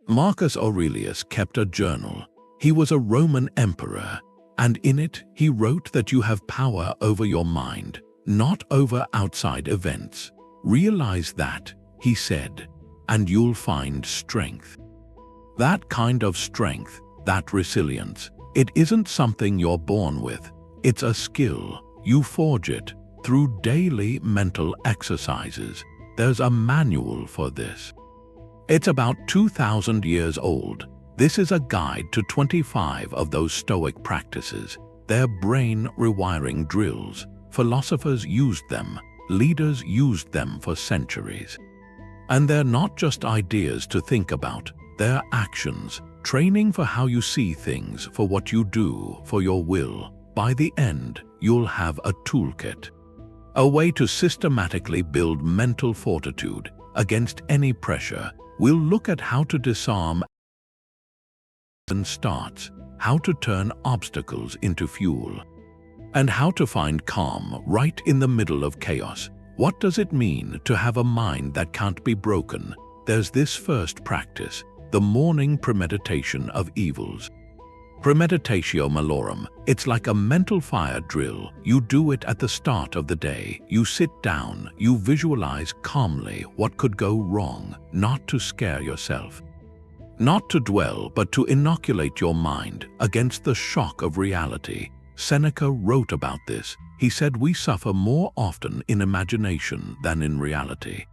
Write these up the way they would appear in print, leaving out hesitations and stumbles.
Marcus Aurelius kept a journal. He was a Roman emperor, and in it he wrote that you have power over your mind, not over outside events. Realize that, he said, and you'll find strength. That kind of strength, that resilience, it isn't something you're born with. It's a skill. You forge it through daily mental exercises. There's a manual for this. It's about 2,000 years old. This is a guide to 25 of those Stoic practices. They're brain rewiring drills. Philosophers used them. Leaders used them for centuries. And they're not just ideas to think about. They're actions, training for how you see things, for what you do, for your will. By the end, you'll have a toolkit. A way to systematically build mental fortitude against any pressure. We'll look at how to disarm and starts, how to turn obstacles into fuel, and how to find calm right in the middle of chaos. What does it mean to have a mind that can't be broken? There's this first practice, the morning premeditation of evils. Premeditatio malorum, it's like a mental fire drill. You do it at the start of the day. You sit down, you visualize calmly what could go wrong, not to scare yourself. Not to dwell, but to inoculate your mind against the shock of reality. Seneca wrote about this. He said we suffer more often in imagination than in reality.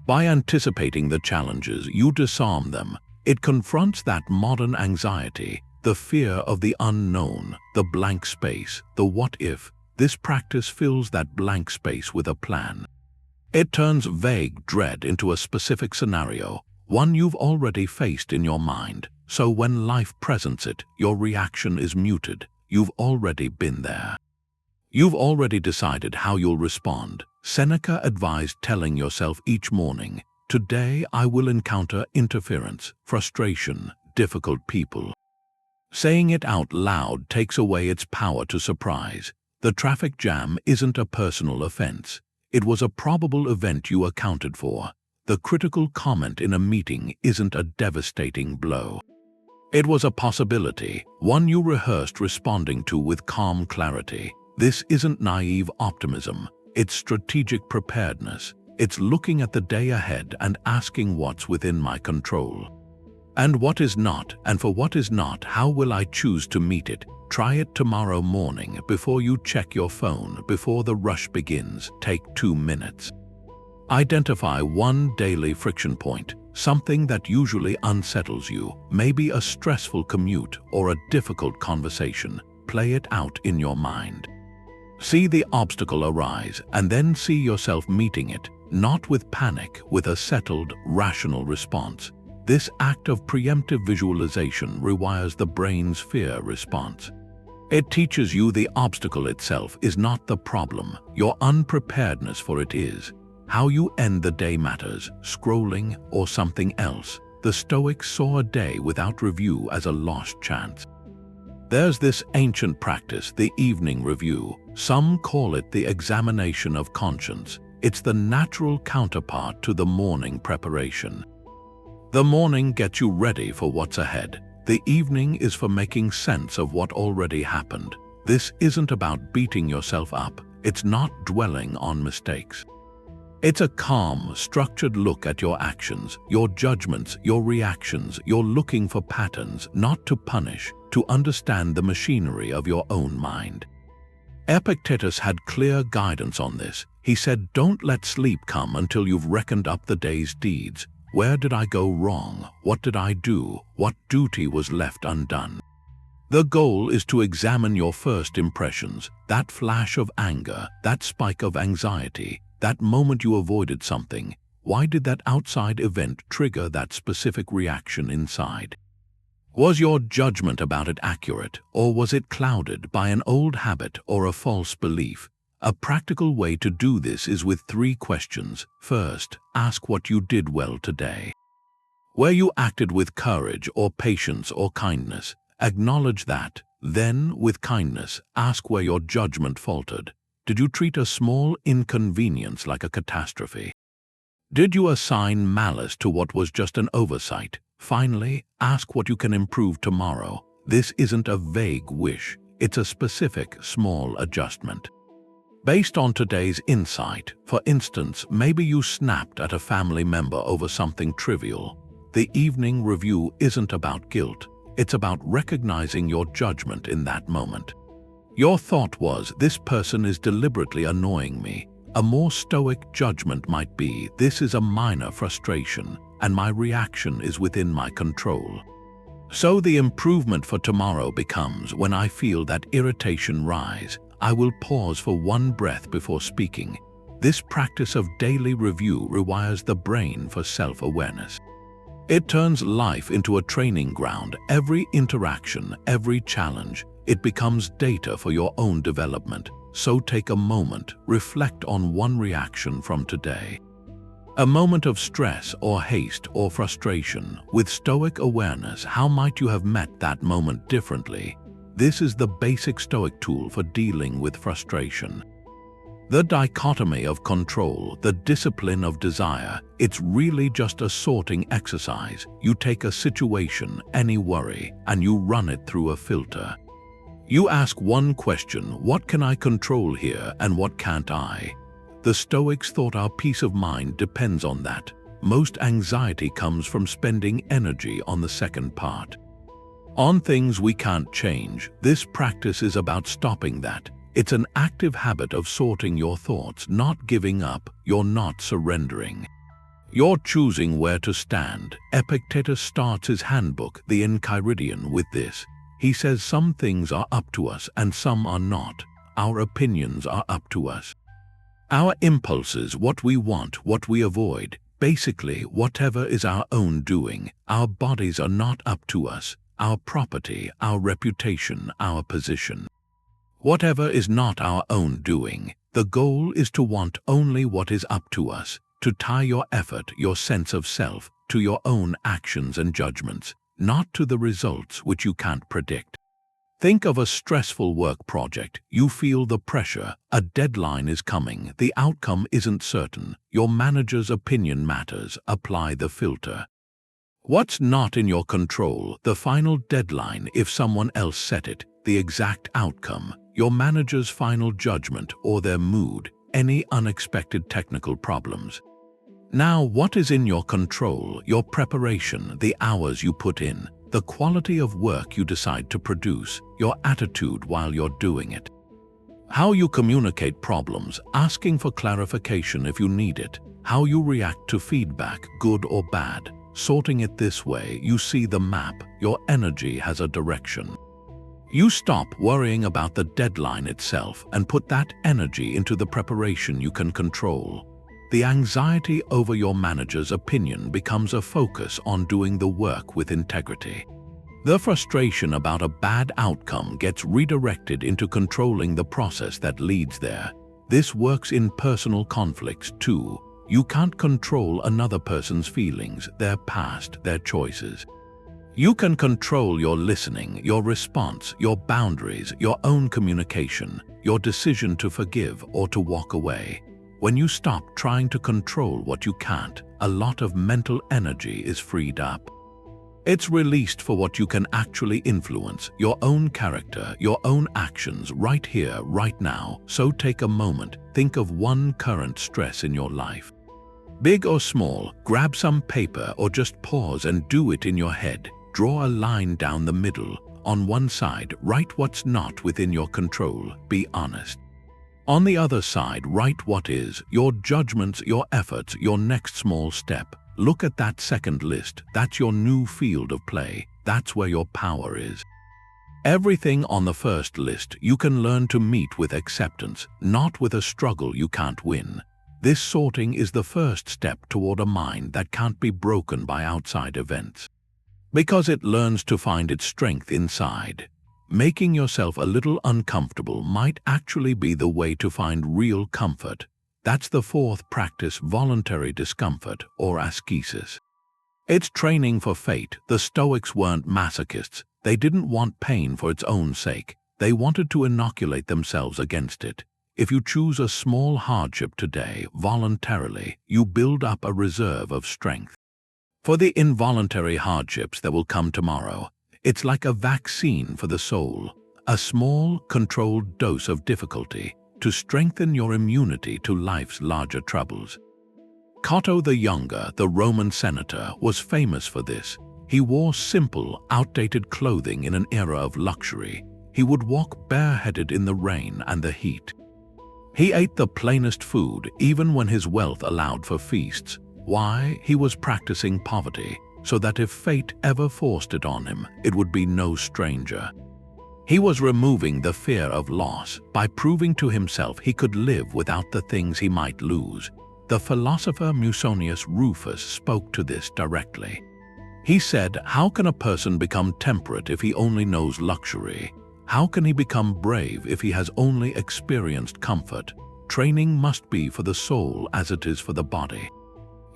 By anticipating the challenges, you disarm them. It confronts that modern anxiety, the fear of the unknown, the blank space, the what if. This practice fills that blank space with a plan. It turns vague dread into a specific scenario, one you've already faced in your mind. So when life presents it, your reaction is muted. You've already been there. You've already decided how you'll respond. Seneca advised telling yourself each morning, "Today I will encounter interference, frustration, difficult people." Saying it out loud takes away its power to surprise. The traffic jam isn't a personal offense. It was a probable event you accounted for. The critical comment in a meeting isn't a devastating blow. It was a possibility, one you rehearsed responding to with calm clarity. This isn't naive optimism. It's strategic preparedness. It's looking at the day ahead and asking what's within my control. And what is not, and for what is not, how will I choose to meet it? Try it tomorrow morning before you check your phone, before the rush begins. Take 2 minutes. Identify one daily friction point, something that usually unsettles you, maybe a stressful commute or a difficult conversation. Play it out in your mind. See the obstacle arise and then see yourself meeting it, not with panic, with a settled, rational response. This act of preemptive visualization rewires the brain's fear response. It teaches you the obstacle itself is not the problem, your unpreparedness for it is. How you end the day matters, scrolling or something else. The Stoics saw a day without review as a lost chance. There's this ancient practice, the evening review. Some call it the examination of conscience. It's the natural counterpart to the morning preparation. The morning gets you ready for what's ahead. The evening is for making sense of what already happened. This isn't about beating yourself up. It's not dwelling on mistakes. It's a calm, structured look at your actions, your judgments, your reactions. You're looking for patterns, not to punish, to understand the machinery of your own mind. Epictetus had clear guidance on this. He said, "Don't let sleep come until you've reckoned up the day's deeds. Where did I go wrong? What did I do? What duty was left undone?" The goal is to examine your first impressions, that flash of anger, that spike of anxiety, that moment you avoided something. Why did that outside event trigger that specific reaction inside? Was your judgment about it accurate, or was it clouded by an old habit or a false belief? A practical way to do this is with 3 questions. First, ask what you did well today. Where you acted with courage or patience or kindness, acknowledge that. Then, with kindness, ask where your judgment faltered. Did you treat a small inconvenience like a catastrophe? Did you assign malice to what was just an oversight? Finally, ask what you can improve tomorrow. This isn't a vague wish, it's a specific, small adjustment. Based on today's insight, for instance, maybe you snapped at a family member over something trivial. The evening review isn't about guilt, it's about recognizing your judgment in that moment. Your thought was, this person is deliberately annoying me. A more stoic judgment might be, this is a minor frustration, and my reaction is within my control. So the improvement for tomorrow becomes, when I feel that irritation rise, I will pause for one breath before speaking. This practice of daily review rewires the brain for self-awareness. It turns life into a training ground. Every interaction, every challenge, it becomes data for your own development. So take a moment, reflect on one reaction from today. A moment of stress or haste or frustration. With Stoic awareness, how might you have met that moment differently? This is the basic Stoic tool for dealing with frustration. The dichotomy of control, the discipline of desire, it's really just a sorting exercise. You take a situation, any worry, and you run it through a filter. You ask one question, what can I control here and what can't I? The Stoics thought our peace of mind depends on that. Most anxiety comes from spending energy on the second part. On things we can't change, this practice is about stopping that. It's an active habit of sorting your thoughts, not giving up, you're not surrendering. You're choosing where to stand. Epictetus starts his handbook, the Enchiridion, with this. He says some things are up to us and some are not. Our opinions are up to us. Our impulses, what we want, what we avoid, basically whatever is our own doing. Our bodies are not up to us. Our property, our reputation, our position. Whatever is not our own doing, the goal is to want only what is up to us, to tie your effort, your sense of self, to your own actions and judgments, not to the results which you can't predict. Think of a stressful work project. You feel the pressure, a deadline is coming, the outcome isn't certain, your manager's opinion matters, apply the filter. What's not in your control, the final deadline if someone else set it, the exact outcome, your manager's final judgment or their mood, any unexpected technical problems. Now, what is in your control? Your preparation, the hours you put in, the quality of work you decide to produce, your attitude while you're doing it. How you communicate problems, asking for clarification if you need it, how you react to feedback, good or bad. Sorting it this way, you see the map, your energy has a direction. You stop worrying about the deadline itself and put that energy into the preparation you can control. The anxiety over your manager's opinion becomes a focus on doing the work with integrity. The frustration about a bad outcome gets redirected into controlling the process that leads there. This works in personal conflicts too. You can't control another person's feelings, their past, their choices. You can control your listening, your response, your boundaries, your own communication, your decision to forgive or to walk away. When you stop trying to control what you can't, a lot of mental energy is freed up. It's released for what you can actually influence, your own character, your own actions right here, right now. So take a moment, think of one current stress in your life. Big or small, grab some paper or just pause and do it in your head. Draw a line down the middle. On one side, write what's not within your control. Be honest. On the other side, write what is, your judgments, your efforts, your next small step. Look at that second list. That's your new field of play. That's where your power is. Everything on the first list you can learn to meet with acceptance, not with a struggle you can't win. This sorting is the first step toward a mind that can't be broken by outside events. Because it learns to find its strength inside. Making yourself a little uncomfortable might actually be the way to find real comfort. That's the fourth practice, voluntary discomfort, or Askēsis. It's training for fate. The Stoics weren't masochists. They didn't want pain for its own sake. They wanted to inoculate themselves against it. If you choose a small hardship today, voluntarily, you build up a reserve of strength. For the involuntary hardships that will come tomorrow, it's like a vaccine for the soul, a small, controlled dose of difficulty to strengthen your immunity to life's larger troubles. Cato the Younger, the Roman senator, was famous for this. He wore simple, outdated clothing in an era of luxury. He would walk bareheaded in the rain and the heat. He ate the plainest food, even when his wealth allowed for feasts. Why? He was practicing poverty, so that if fate ever forced it on him, it would be no stranger. He was removing the fear of loss by proving to himself he could live without the things he might lose. The philosopher Musonius Rufus spoke to this directly. He said, "How can a person become temperate if he only knows luxury? How can he become brave if he has only experienced comfort? Training must be for the soul as it is for the body."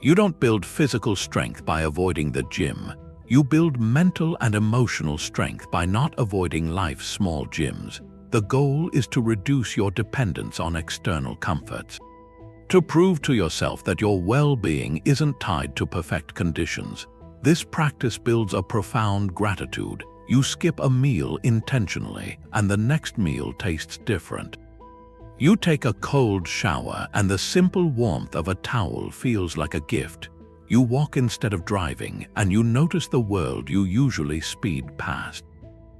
You don't build physical strength by avoiding the gym. You build mental and emotional strength by not avoiding life's small gyms. The goal is to reduce your dependence on external comforts. To prove to yourself that your well-being isn't tied to perfect conditions. This practice builds a profound gratitude. You skip a meal intentionally, and the next meal tastes different. You take a cold shower, and the simple warmth of a towel feels like a gift. You walk instead of driving, and you notice the world you usually speed past.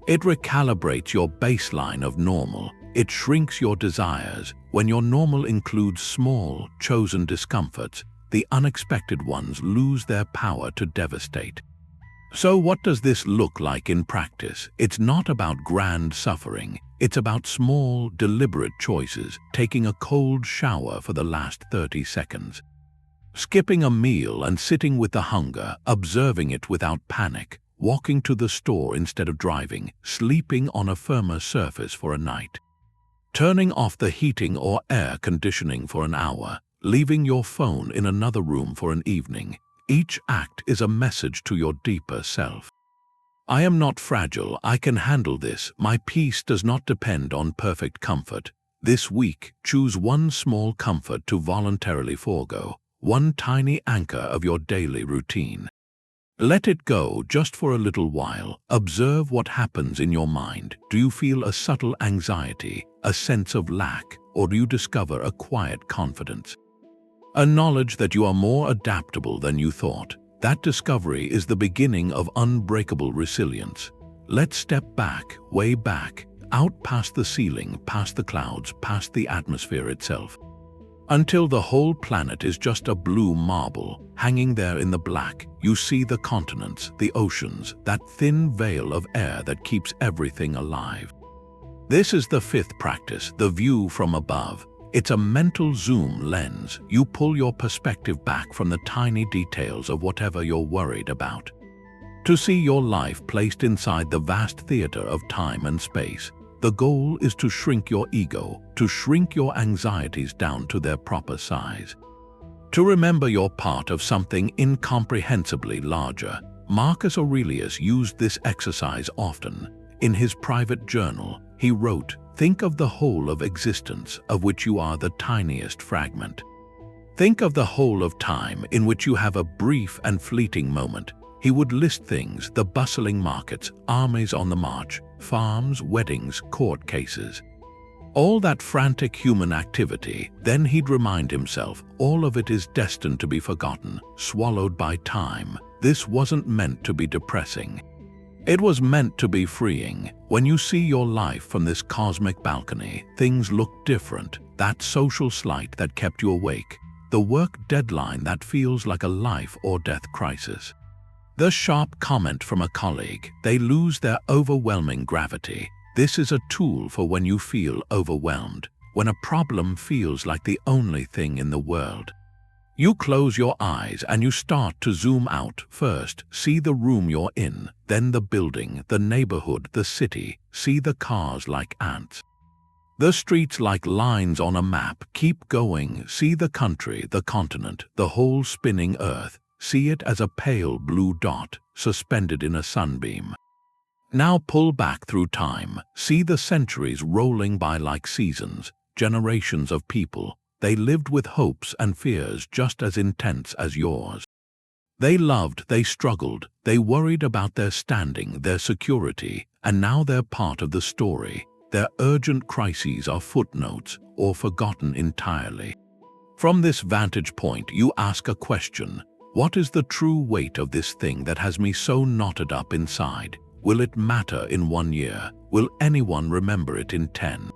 It recalibrates your baseline of normal. It shrinks your desires. When your normal includes small, chosen discomforts, the unexpected ones lose their power to devastate. So what does this look like in practice? It's not about grand suffering. It's about small, deliberate choices, taking a cold shower for the last 30 seconds. Skipping a meal and sitting with the hunger, observing it without panic, walking to the store instead of driving, sleeping on a firmer surface for a night. Turning off the heating or air conditioning for an hour, leaving your phone in another room for an evening. Each act is a message to your deeper self. I am not fragile, I can handle this. My peace does not depend on perfect comfort. This week, choose one small comfort to voluntarily forego, one tiny anchor of your daily routine. Let it go just for a little while. Observe what happens in your mind. Do you feel a subtle anxiety, a sense of lack, or do you discover a quiet confidence? A knowledge that you are more adaptable than you thought. That discovery is the beginning of unbreakable resilience. Let's step back, way back, out past the ceiling, past the clouds, past the atmosphere itself. Until the whole planet is just a blue marble, hanging there in the black, you see the continents, the oceans, that thin veil of air that keeps everything alive. This is the fifth practice, the view from above. It's a mental zoom lens. You pull your perspective back from the tiny details of whatever you're worried about, to see your life placed inside the vast theater of time and space. The goal is to shrink your ego, to shrink your anxieties down to their proper size, to remember you're part of something incomprehensibly larger. Marcus Aurelius used this exercise often. In his private journal, he wrote, "Think of the whole of existence, of which you are the tiniest fragment. Think of the whole of time, in which you have a brief and fleeting moment." He would list things: the bustling markets, armies on the march, farms, weddings, court cases. All that frantic human activity. Then he'd remind himself, all of it is destined to be forgotten, swallowed by time. This wasn't meant to be depressing. It was meant to be freeing. When you see your life from this cosmic balcony, things look different. That social slight that kept you awake, the work deadline that feels like a life or death crisis, the sharp comment from a colleague, they lose their overwhelming gravity. This is a tool for when you feel overwhelmed, when a problem feels like the only thing in the world. You close your eyes and you start to zoom out. First, see the room you're in, then the building, the neighborhood, the city. See the cars like ants, the streets like lines on a map. Keep going. See the country, the continent, the whole spinning earth. See it as a pale blue dot, suspended in a sunbeam. Now pull back through time. See the centuries rolling by like seasons, generations of people. They lived with hopes and fears just as intense as yours. They loved, they struggled, they worried about their standing, their security, and now they're part of the story. Their urgent crises are footnotes or forgotten entirely. From this vantage point, you ask a question. What is the true weight of this thing that has me so knotted up inside? Will it matter in 1 year? Will anyone remember it in 10?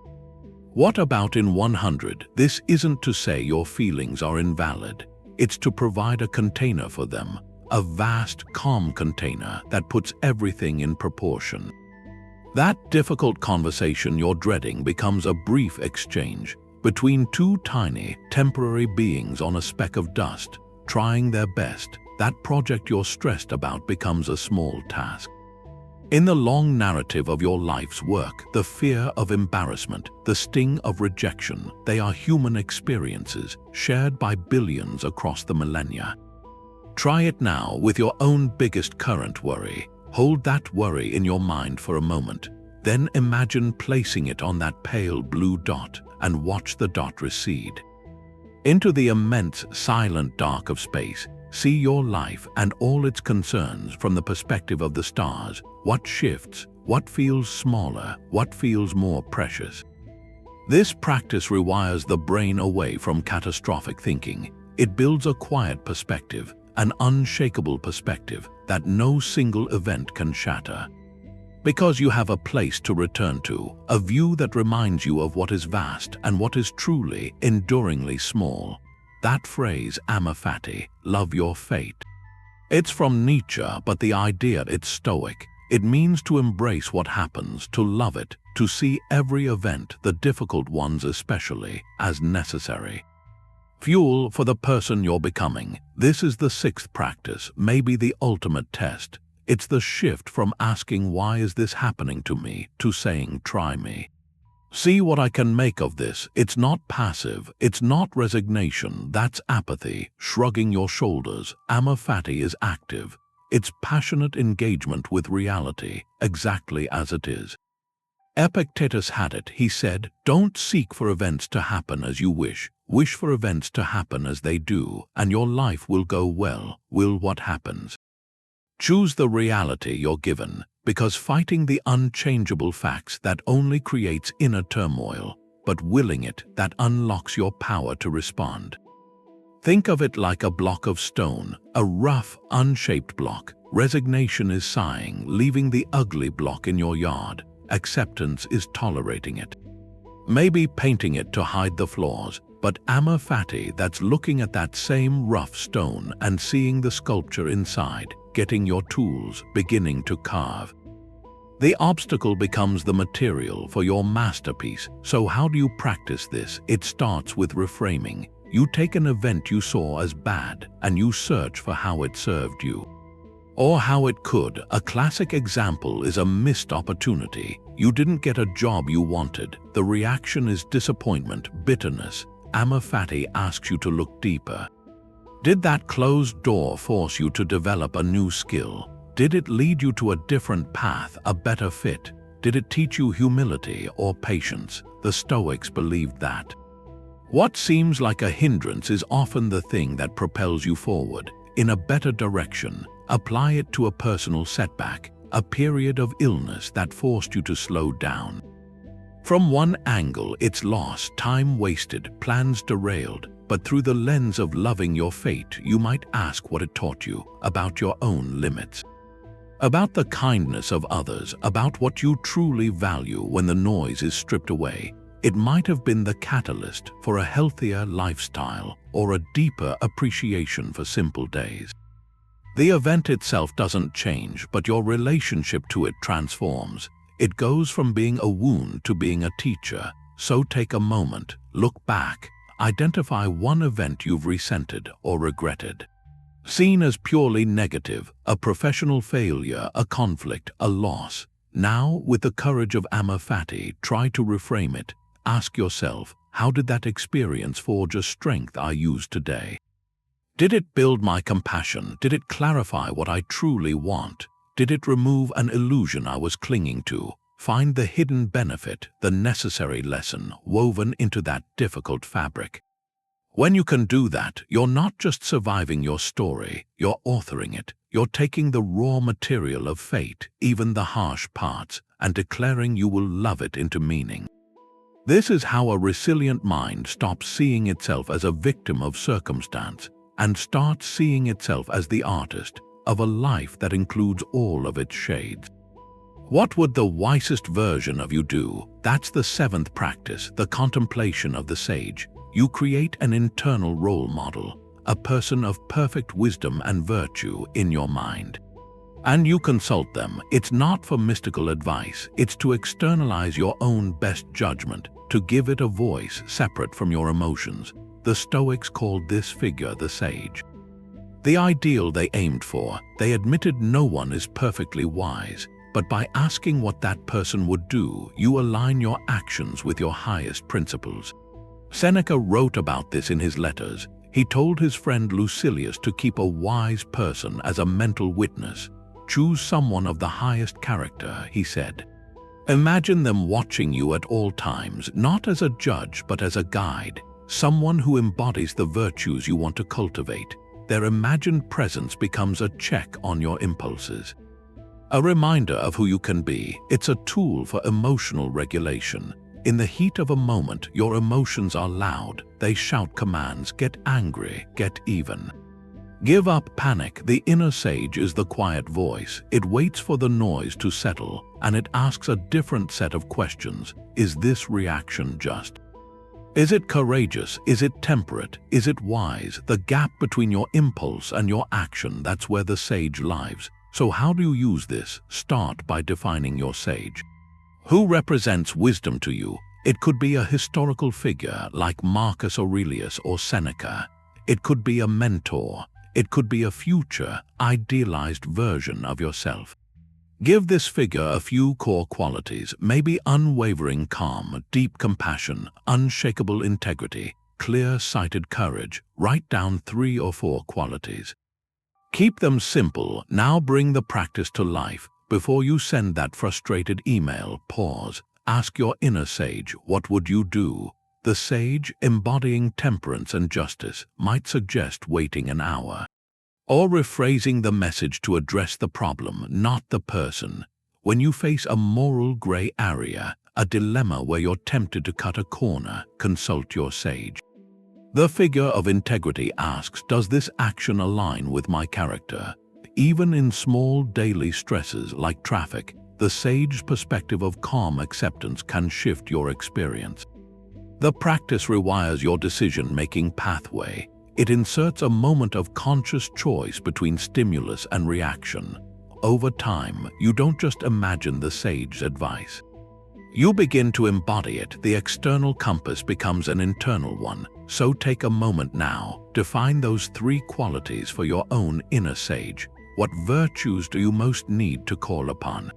What about in 100? This isn't to say your feelings are invalid. It's to provide a container for them, a vast, calm container that puts everything in proportion. That difficult conversation you're dreading becomes a brief exchange between two tiny, temporary beings on a speck of dust, trying their best. That project you're stressed about becomes a small task. In the long narrative of your life's work, the fear of embarrassment, the sting of rejection, they are human experiences shared by billions across the millennia. Try it now with your own biggest current worry. Hold that worry in your mind for a moment. Then imagine placing it on that pale blue dot and watch the dot recede. Into the immense, silent dark of space, see your life and all its concerns from the perspective of the stars. What shifts? What feels smaller? What feels more precious? This practice rewires the brain away from catastrophic thinking. It builds a quiet perspective, an unshakable perspective that no single event can shatter. Because you have a place to return to, a view that reminds you of what is vast and what is truly, enduringly small. That phrase, Amor Fati, love your fate. It's from Nietzsche, but the idea it's Stoic. It means to embrace what happens, to love it, to see every event, the difficult ones especially, as necessary. Fuel for the person you're becoming. This is the sixth practice, maybe the ultimate test. It's the shift from asking why is this happening to me to saying try me. See what I can make of this. It's not passive, it's not resignation, that's apathy, shrugging your shoulders. Amor Fati is active. It's passionate engagement with reality, exactly as it is. Epictetus had it. He said, don't seek for events to happen as you wish for events to happen as they do, and your life will go well, will what happens. Choose the reality you're given, because fighting the unchangeable facts that only creates inner turmoil, but willing it that unlocks your power to respond. Think of it like a block of stone, a rough, unshaped block. Resignation is sighing, leaving the ugly block in your yard. Acceptance is tolerating it. Maybe painting it to hide the flaws, but Amor Fati, that's looking at that same rough stone and seeing the sculpture inside, getting your tools, beginning to carve. The obstacle becomes the material for your masterpiece. So how do you practice this? It starts with reframing. You take an event you saw as bad and you search for how it served you. Or how it could. A classic example is a missed opportunity. You didn't get a job you wanted. The reaction is disappointment, bitterness. Amor Fati asks you to look deeper. Did that closed door force you to develop a new skill? Did it lead you to a different path, a better fit? Did it teach you humility or patience? The Stoics believed that. What seems like a hindrance is often the thing that propels you forward, in a better direction. Apply it to a personal setback, a period of illness that forced you to slow down. From one angle, it's loss, time wasted, plans derailed, but through the lens of loving your fate, you might ask what it taught you about your own limits. About the kindness of others, about what you truly value when the noise is stripped away. It might have been the catalyst for a healthier lifestyle or a deeper appreciation for simple days. The event itself doesn't change, but your relationship to it transforms. It goes from being a wound to being a teacher. So take a moment, look back, identify one event you've resented or regretted. Seen as purely negative, a professional failure, a conflict, a loss. Now, with the courage of Amor Fati, try to reframe it. Ask yourself, how did that experience forge a strength I use today? Did it build my compassion? Did it clarify what I truly want? Did it remove an illusion I was clinging to? Find the hidden benefit, the necessary lesson woven into that difficult fabric. When you can do that, you're not just surviving your story, you're authoring it. You're taking the raw material of fate, even the harsh parts, and declaring you will love it into meaning. This is how a resilient mind stops seeing itself as a victim of circumstance and starts seeing itself as the artist of a life that includes all of its shades. What would the wisest version of you do? That's the seventh practice, the contemplation of the sage. You create an internal role model, a person of perfect wisdom and virtue in your mind. And you consult them. It's not for mystical advice, it's to externalize your own best judgment, to give it a voice separate from your emotions. The Stoics called this figure the sage. The ideal they aimed for, they admitted no one is perfectly wise, but by asking what that person would do, you align your actions with your highest principles. Seneca wrote about this in his letters. He told his friend Lucilius to keep a wise person as a mental witness. Choose someone of the highest character, he said. Imagine them watching you at all times, not as a judge but as a guide, someone who embodies the virtues you want to cultivate. Their imagined presence becomes a check on your impulses. A reminder of who you can be. It's a tool for emotional regulation. In the heat of a moment, your emotions are loud. They shout commands, get angry, get even. Give up panic. The inner sage is the quiet voice. It waits for the noise to settle, and it asks a different set of questions. Is this reaction just? Is it courageous? Is it temperate? Is it wise? The gap between your impulse and your action, that's where the sage lives. So how do you use this? Start by defining your sage. Who represents wisdom to you? It could be a historical figure like Marcus Aurelius or Seneca. It could be a mentor. It could be a future, idealized version of yourself. Give this figure a few core qualities, maybe unwavering calm, deep compassion, unshakable integrity, clear-sighted courage. Write down 3 or 4 qualities. Keep them simple. Now bring the practice to life. Before you send that frustrated email, pause. Ask your inner sage, what would you do? The sage, embodying temperance and justice, might suggest waiting an hour. Or rephrasing the message to address the problem, not the person. When you face a moral gray area, a dilemma where you're tempted to cut a corner, consult your sage. The figure of integrity asks, does this action align with my character? Even in small daily stresses like traffic, the sage's perspective of calm acceptance can shift your experience. The practice rewires your decision-making pathway. It inserts a moment of conscious choice between stimulus and reaction. Over time, you don't just imagine the sage's advice. You begin to embody it. The external compass becomes an internal one. So take a moment now. Define those 3 qualities for your own inner sage. What virtues do you most need to call upon?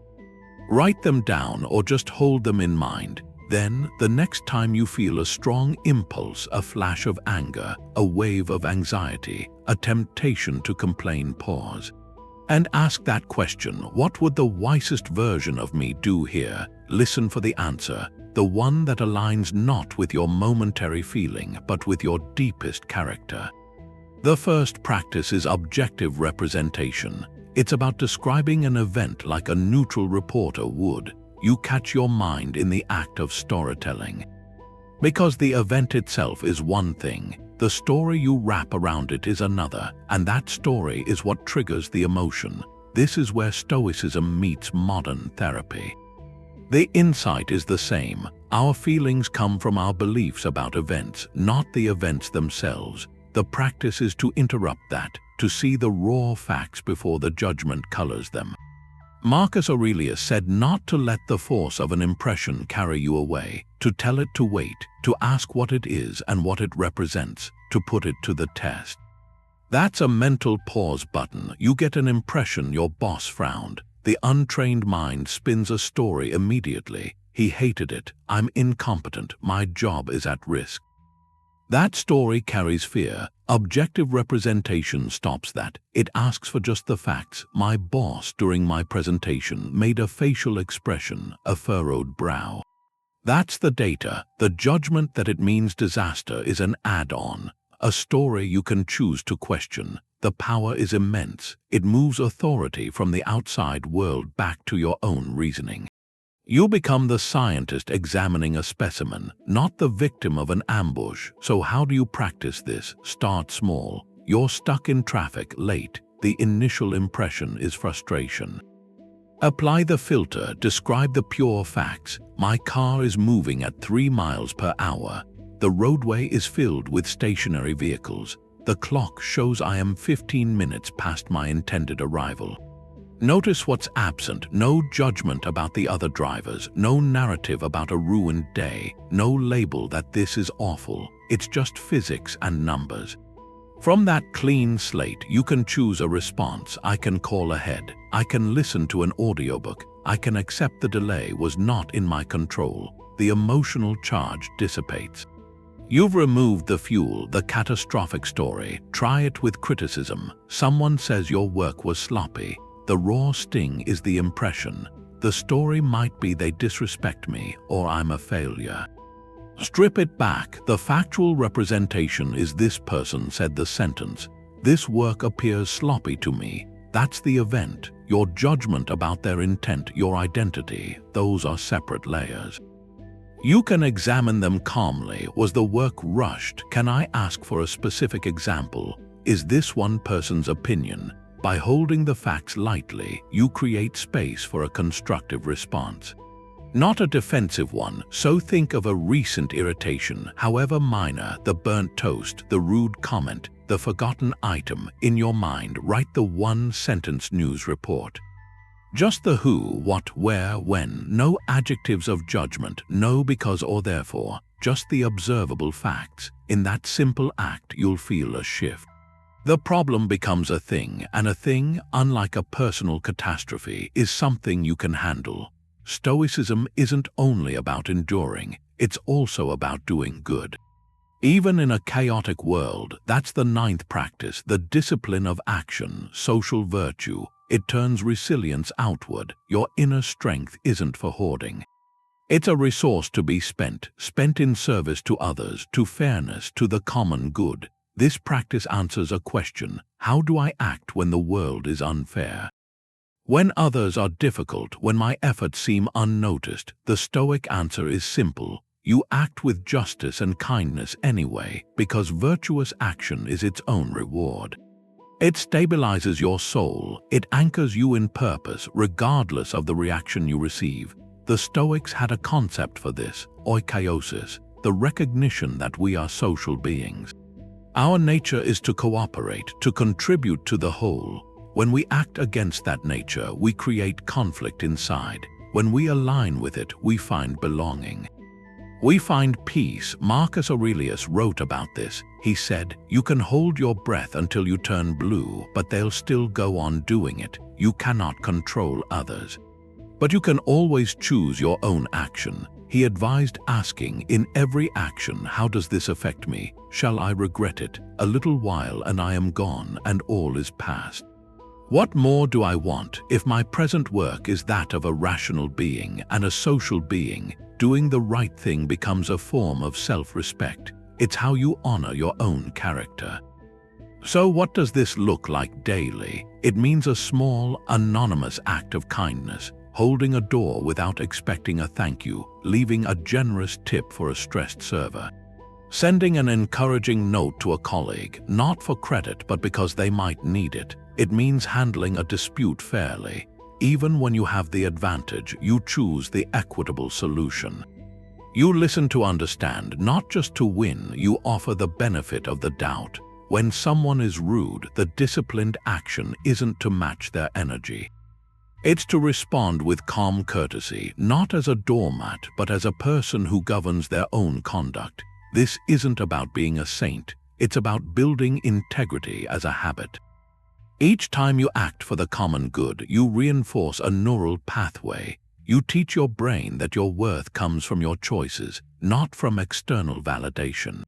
Write them down or just hold them in mind. Then, the next time you feel a strong impulse, a flash of anger, a wave of anxiety, a temptation to complain, pause. And ask that question, what would the wisest version of me do here? Listen for the answer, the one that aligns not with your momentary feeling, but with your deepest character. The first practice is objective representation. It's about describing an event like a neutral reporter would. You catch your mind in the act of storytelling. Because the event itself is one thing, the story you wrap around it is another, and that story is what triggers the emotion. This is where Stoicism meets modern therapy. The insight is the same. Our feelings come from our beliefs about events, not the events themselves. The practice is to interrupt that, to see the raw facts before the judgment colors them. Marcus Aurelius said not to let the force of an impression carry you away, to tell it to wait, to ask what it is and what it represents, to put it to the test. That's a mental pause button. You get an impression your boss frowned. The untrained mind spins a story immediately. He hated it. I'm incompetent. My job is at risk. That story carries fear. Objective representation stops that. It asks for just the facts. My boss during my presentation made a facial expression, a furrowed brow. That's the data. The judgment that it means disaster is an add-on. a story you can choose to question. The power is immense. It moves authority from the outside world back to your own reasoning. You become the scientist examining a specimen, not the victim of an ambush. So how do you practice this? Start small. You're stuck in traffic, late. The initial impression is frustration. Apply the filter, describe the pure facts. My car is moving at 3 miles per hour. The roadway is filled with stationary vehicles. The clock shows I am 15 minutes past my intended arrival. Notice what's absent: no judgment about the other drivers, no narrative about a ruined day, no label that this is awful. It's just physics and numbers. From that clean slate, you can choose a response. I can call ahead. I can listen to an audiobook. I can accept the delay was not in my control. The emotional charge dissipates. You've removed the fuel, the catastrophic story. Try it with criticism. Someone says your work was sloppy. The raw sting is the impression. The story might be they disrespect me or I'm a failure. Strip it back. The factual representation is this person said the sentence. This work appears sloppy to me. That's the event. Your judgment about their intent, your identity, those are separate layers. You can examine them calmly. Was the work rushed? Can I ask for a specific example? Is this one person's opinion? By holding the facts lightly, you create space for a constructive response. Not a defensive one. So think of a recent irritation, however minor, the burnt toast, the rude comment, the forgotten item. In your mind, write the one-sentence news report. Just the who, what, where, when. No adjectives of judgment, no because or therefore, just the observable facts. In that simple act, you'll feel a shift. The problem becomes a thing, and a thing, unlike a personal catastrophe, is something you can handle. Stoicism isn't only about enduring, it's also about doing good. Even in a chaotic world, that's the 9th practice, the discipline of action, social virtue. It turns resilience outward. Your inner strength isn't for hoarding. It's a resource to be spent in service to others, to fairness, to the common good. This practice answers a question: how do I act when the world is unfair? When others are difficult, when my efforts seem unnoticed, the Stoic answer is simple. You act with justice and kindness anyway, because virtuous action is its own reward. It stabilizes your soul, it anchors you in purpose, regardless of the reaction you receive. The Stoics had a concept for this, Askēsis, the recognition that we are social beings. Our nature is to cooperate, to contribute to the whole. When we act against that nature, we create conflict inside. When we align with it, we find belonging. We find peace. Marcus Aurelius wrote about this. He said, "You can hold your breath until you turn blue, but they'll still go on doing it. You cannot control others. But you can always choose your own action." He advised asking, in every action, how does this affect me? Shall I regret it? A little while and I am gone, and all is past. What more do I want? If my present work is that of a rational being and a social being, doing the right thing becomes a form of self-respect. It's how you honor your own character. So what does this look like daily? It means a small, anonymous act of kindness, holding a door without expecting a thank you, leaving a generous tip for a stressed server, sending an encouraging note to a colleague, not for credit but because they might need it. It means handling a dispute fairly. Even when you have the advantage, you choose the equitable solution. You listen to understand, not just to win. You offer the benefit of the doubt. When someone is rude, the disciplined action isn't to match their energy. It's to respond with calm courtesy, not as a doormat, but as a person who governs their own conduct. This isn't about being a saint. It's about building integrity as a habit. Each time you act for the common good, you reinforce a neural pathway. You teach your brain that your worth comes from your choices, not from external validation.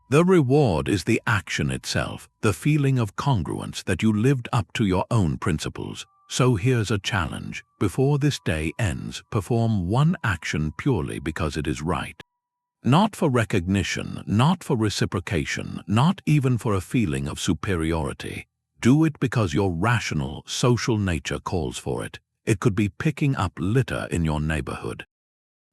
The reward is the action itself, the feeling of congruence that you lived up to your own principles. So here's a challenge. Before this day ends, perform one action purely because it is right. Not for recognition, not for reciprocation, not even for a feeling of superiority. Do it because your rational, social nature calls for it. It could be picking up litter in your neighborhood,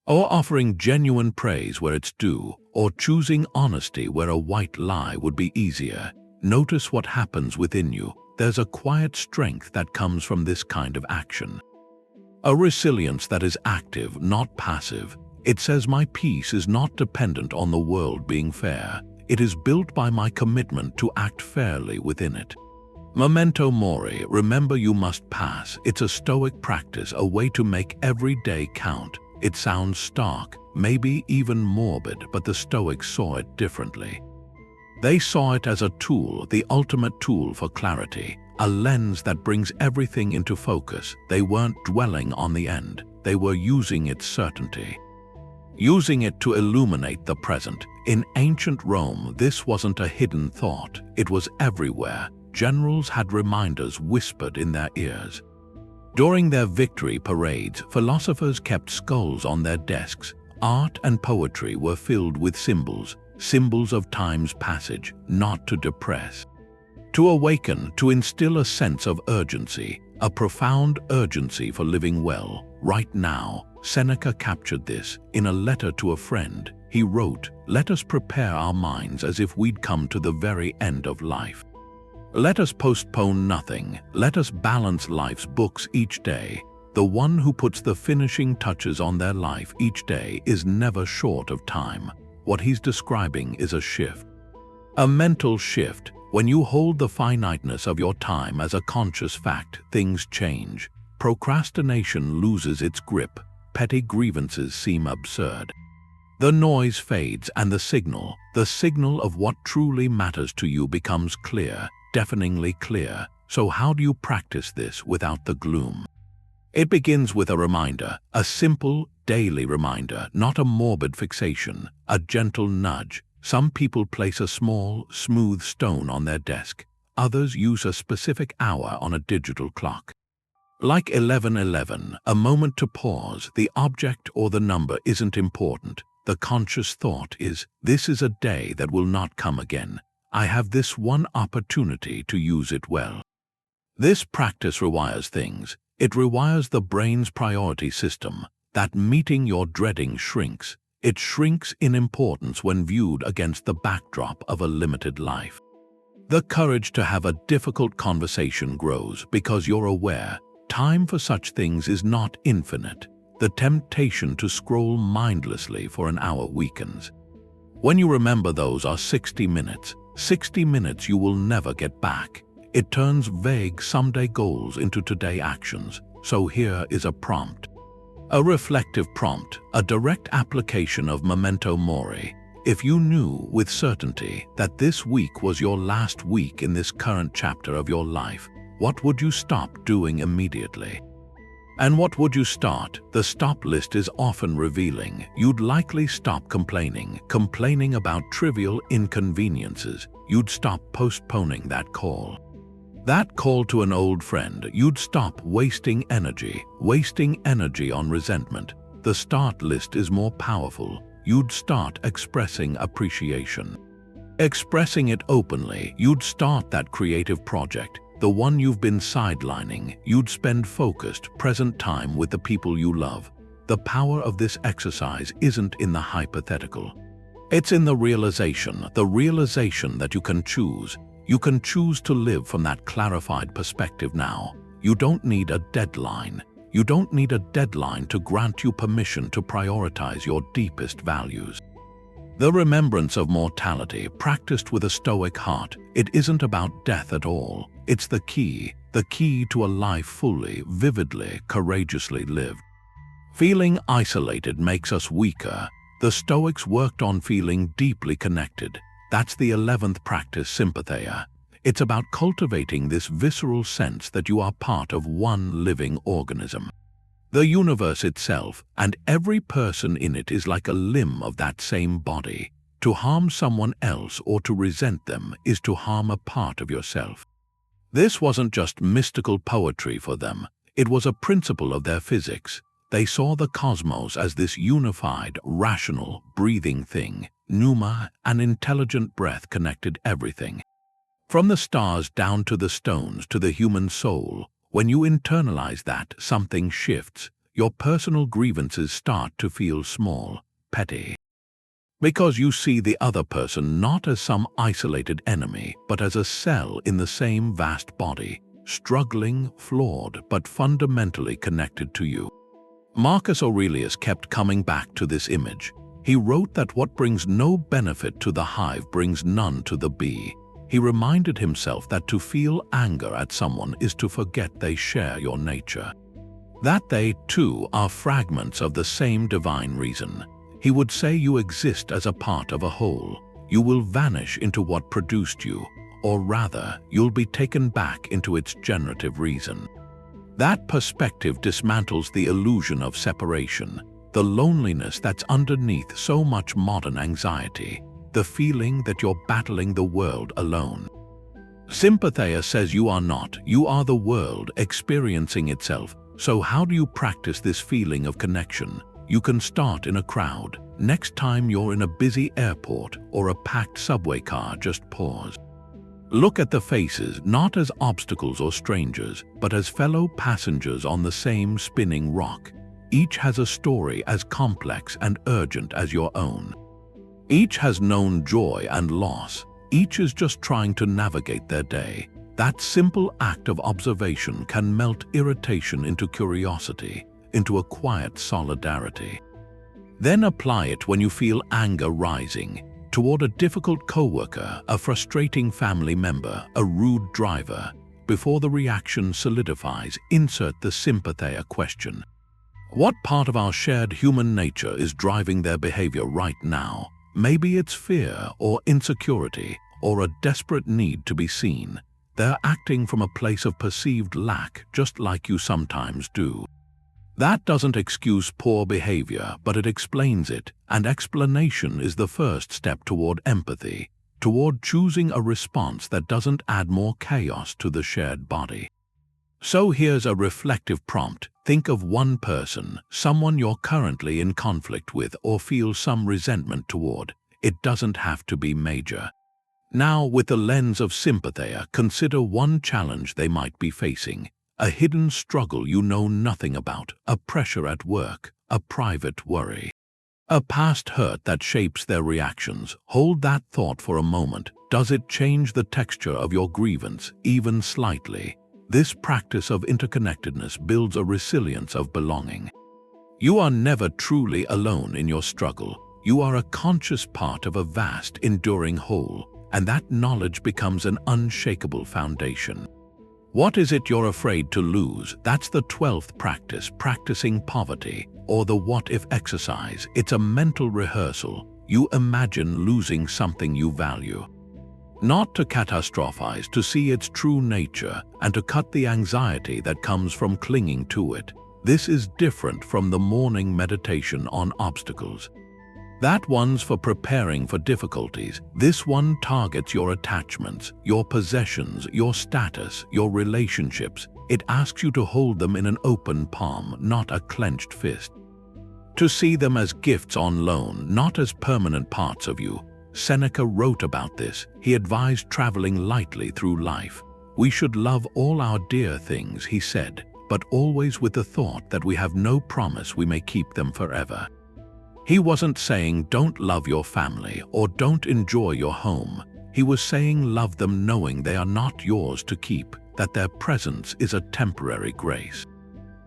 or offering genuine praise where it's due, or choosing honesty where a white lie would be easier. Notice what happens within you. There's a quiet strength that comes from this kind of action. A resilience that is active, not passive. It says my peace is not dependent on the world being fair. It is built by my commitment to act fairly within it. Memento Mori, remember you must pass. It's a Stoic practice, a way to make every day count. It sounds stark, maybe even morbid, but the Stoics saw it differently. They saw it as a tool, the ultimate tool for clarity, a lens that brings everything into focus. They weren't dwelling on the end, they were using its certainty, using it to illuminate the present. In ancient Rome, this wasn't a hidden thought, it was everywhere. Generals had reminders whispered in their ears. During their victory parades, philosophers kept skulls on their desks. Art and poetry were filled with symbols, symbols of time's passage, not to depress, to awaken, to instill a sense of urgency, a profound urgency for living well, right now. Seneca captured this in a letter to a friend. He wrote, "Let us prepare our minds as if we'd come to the very end of life. Let us postpone nothing. Let us balance life's books each day." The one who puts the finishing touches on their life each day is never short of time. What he's describing is a shift, a mental shift. When you hold the finiteness of your time as a conscious fact, things change. Procrastination loses its grip. Petty grievances seem absurd. The noise fades and the signal of what truly matters to you becomes clear, deafeningly clear. So how do you practice this without the gloom? It begins with a reminder, a simple, daily reminder, not a morbid fixation, a gentle nudge. Some people place a small, smooth stone on their desk. Others use a specific hour on a digital clock. Like 11:11, a moment to pause. The object or the number isn't important. The conscious thought is, this is a day that will not come again. I have this one opportunity to use it well. This practice rewires things. It rewires the brain's priority system. That meeting you're dreading shrinks. It shrinks in importance when viewed against the backdrop of a limited life. The courage to have a difficult conversation grows because you're aware time for such things is not infinite. The temptation to scroll mindlessly for an hour weakens. When you remember those are 60 minutes you will never get back. It turns vague someday goals into today actions. So here is a prompt. A reflective prompt, a direct application of Memento Mori. If you knew with certainty that this week was your last week in this current chapter of your life, what would you stop doing immediately? And what would you start? The stop list is often revealing. You'd likely stop complaining about trivial inconveniences. You'd stop postponing that call to an old friend. You'd stop wasting energy on resentment. The start list is more powerful. You'd start expressing appreciation, expressing it openly. You'd start that creative project, the one you've been sidelining. You'd spend focused, present time with the people you love. The power of this exercise isn't in the hypothetical. It's in the realization that you can choose. You can choose to live from that clarified perspective now. You don't need a deadline. You don't need a deadline to grant you permission to prioritize your deepest values. The remembrance of mortality, practiced with a Stoic heart, it isn't about death at all. It's the key to a life fully, vividly, courageously lived. Feeling isolated makes us weaker. The Stoics worked on feeling deeply connected. That's the 11th practice, Sympatheia. It's about cultivating this visceral sense that you are part of one living organism. The universe itself, and every person in it, is like a limb of that same body. To harm someone else or to resent them is to harm a part of yourself. This wasn't just mystical poetry for them. It was a principle of their physics. They saw the cosmos as this unified, rational, breathing thing. Pneuma, an intelligent breath, connected everything. From the stars down to the stones to the human soul. When you internalize that, something shifts. Your personal grievances start to feel small, petty. Because you see the other person not as some isolated enemy, but as a cell in the same vast body, struggling, flawed, but fundamentally connected to you. Marcus Aurelius kept coming back to this image. He wrote that what brings no benefit to the hive brings none to the bee. He reminded himself that to feel anger at someone is to forget they share your nature. That they, too, are fragments of the same divine reason. He would say you exist as a part of a whole. You will vanish into what produced you, or rather, you'll be taken back into its generative reason. That perspective dismantles the illusion of separation, the loneliness that's underneath so much modern anxiety, the feeling that you're battling the world alone. Sympatheia says you are not, you are the world experiencing itself. So how do you practice this feeling of connection? You can start in a crowd. Next time you're in a busy airport or a packed subway car, just pause. Look at the faces not as obstacles or strangers, but as fellow passengers on the same spinning rock. Each has a story as complex and urgent as your own. Each has known joy and loss. Each is just trying to navigate their day. That simple act of observation can melt irritation into curiosity, into a quiet solidarity. Then apply it when you feel anger rising toward a difficult coworker, a frustrating family member, a rude driver. Before the reaction solidifies, insert the Sympatheia question. What part of our shared human nature is driving their behavior right now? Maybe it's fear or insecurity or a desperate need to be seen. They're acting from a place of perceived lack, just like you sometimes do. That doesn't excuse poor behavior, but it explains it, and explanation is the first step toward empathy, toward choosing a response that doesn't add more chaos to the shared body. So here's a reflective prompt. Think of one person, someone you're currently in conflict with or feel some resentment toward. It doesn't have to be major. Now, with the lens of Sympatheia, consider one challenge they might be facing, a hidden struggle you know nothing about, a pressure at work, a private worry, a past hurt that shapes their reactions. Hold that thought for a moment. Does it change the texture of your grievance, even slightly? This practice of interconnectedness builds a resilience of belonging. You are never truly alone in your struggle. You are a conscious part of a vast, enduring whole. And that knowledge becomes an unshakable foundation. What is it you're afraid to lose? That's the 12th practice, practicing poverty, or the what-if exercise. It's a mental rehearsal. You imagine losing something you value. Not to catastrophize, to see its true nature, and to cut the anxiety that comes from clinging to it. This is different from the morning meditation on obstacles. That one's for preparing for difficulties. This one targets your attachments, your possessions, your status, your relationships. It asks you to hold them in an open palm, not a clenched fist. To see them as gifts on loan, not as permanent parts of you. Seneca wrote about this. He advised traveling lightly through life. We should love all our dear things, he said, but always with the thought that we have no promise we may keep them forever. He wasn't saying don't love your family or don't enjoy your home. He was saying love them knowing they are not yours to keep, that their presence is a temporary grace.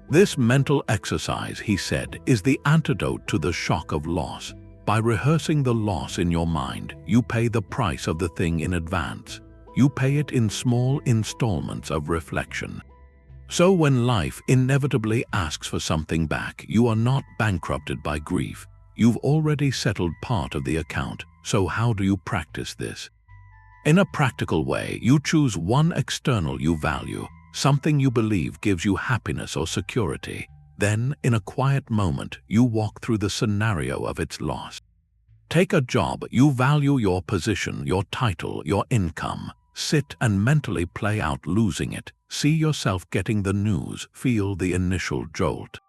This mental exercise, he said, is the antidote to the shock of loss. By rehearsing the loss in your mind, you pay the price of the thing in advance. You pay it in small installments of reflection. So when life inevitably asks for something back, you are not bankrupted by grief. You've already settled part of the account. So how do you practice this? In a practical way, you choose one external you value, something you believe gives you happiness or security. Then, in a quiet moment, you walk through the scenario of its loss. Take a job. You value your position, your title, your income. Sit and mentally play out losing it. See yourself getting the news. Feel the initial jolt.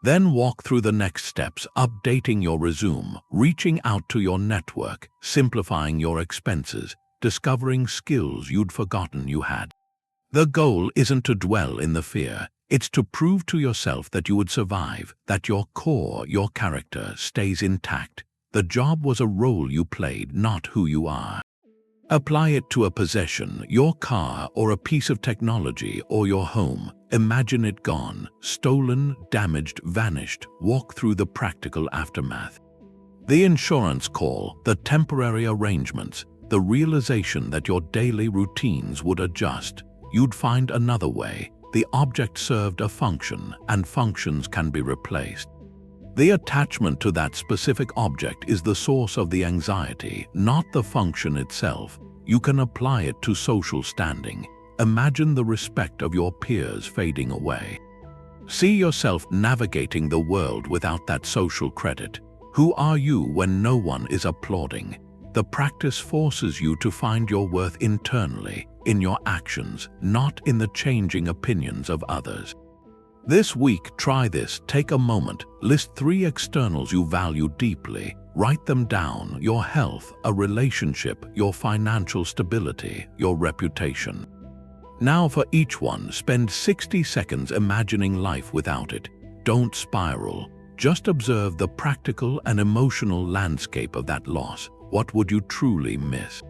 Then walk through the next steps, updating your resume, reaching out to your network, simplifying your expenses, discovering skills you'd forgotten you had. The goal isn't to dwell in the fear. It's to prove to yourself that you would survive, that your core, your character, stays intact. The job was a role you played, not who you are. Apply it to a possession, your car or a piece of technology or your home. Imagine it gone, stolen, damaged, vanished. Walk through the practical aftermath. The insurance call, the temporary arrangements, the realization that your daily routines would adjust. You'd find another way. The object served a function, and functions can be replaced. The attachment to that specific object is the source of the anxiety, not the function itself. You can apply it to social standing. Imagine the respect of your peers fading away. See yourself navigating the world without that social credit. Who are you when no one is applauding? The practice forces you to find your worth internally, in your actions, not in the changing opinions of others. This week, try this. Take a moment, list 3 externals you value deeply. Write them down: your health, a relationship, your financial stability, your reputation. Now for each one, spend 60 seconds imagining life without it. Don't spiral. Just observe the practical and emotional landscape of that loss. What would you truly miss?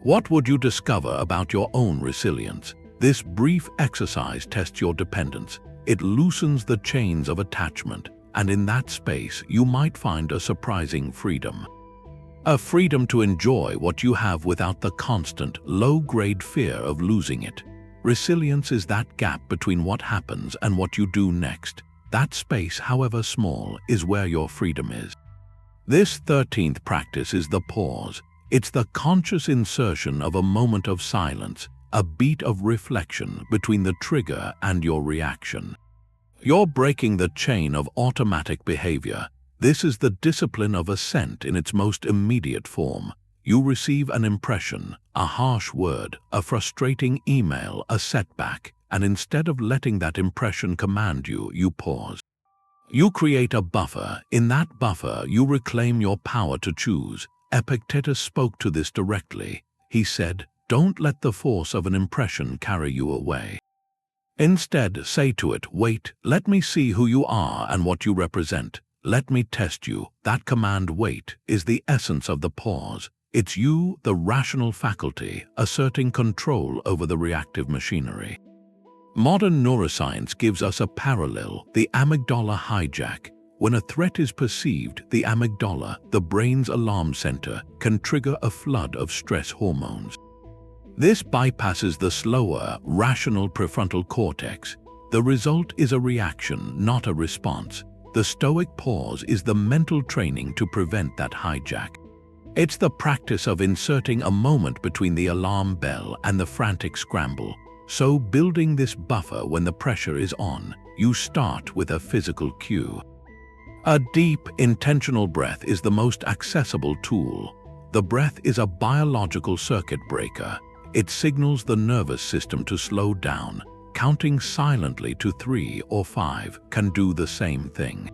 What would you discover about your own resilience? This brief exercise tests your dependence. It loosens the chains of attachment, and in that space you might find a surprising freedom. A freedom to enjoy what you have without the constant, low-grade fear of losing it. Resilience is that gap between what happens and what you do next. That space, however small, is where your freedom is. This 13th practice is the pause. It's the conscious insertion of a moment of silence, a beat of reflection between the trigger and your reaction. You're breaking the chain of automatic behavior. This is the discipline of assent in its most immediate form. You receive an impression, a harsh word, a frustrating email, a setback, and instead of letting that impression command you, you pause. You create a buffer. In that buffer, you reclaim your power to choose. Epictetus spoke to this directly. He said, "Don't let the force of an impression carry you away. Instead, say to it, wait, let me see who you are and what you represent. Let me test you." That command, wait, is the essence of the pause. It's you, the rational faculty, asserting control over the reactive machinery. Modern neuroscience gives us a parallel: the amygdala hijack. When a threat is perceived, the amygdala, the brain's alarm center, can trigger a flood of stress hormones. This bypasses the slower, rational prefrontal cortex. The result is a reaction, not a response. The Stoic pause is the mental training to prevent that hijack. It's the practice of inserting a moment between the alarm bell and the frantic scramble. So, building this buffer when the pressure is on, you start with a physical cue. A deep, intentional breath is the most accessible tool. The breath is a biological circuit breaker. It signals the nervous system to slow down. Counting silently to 3 or 5 can do the same thing.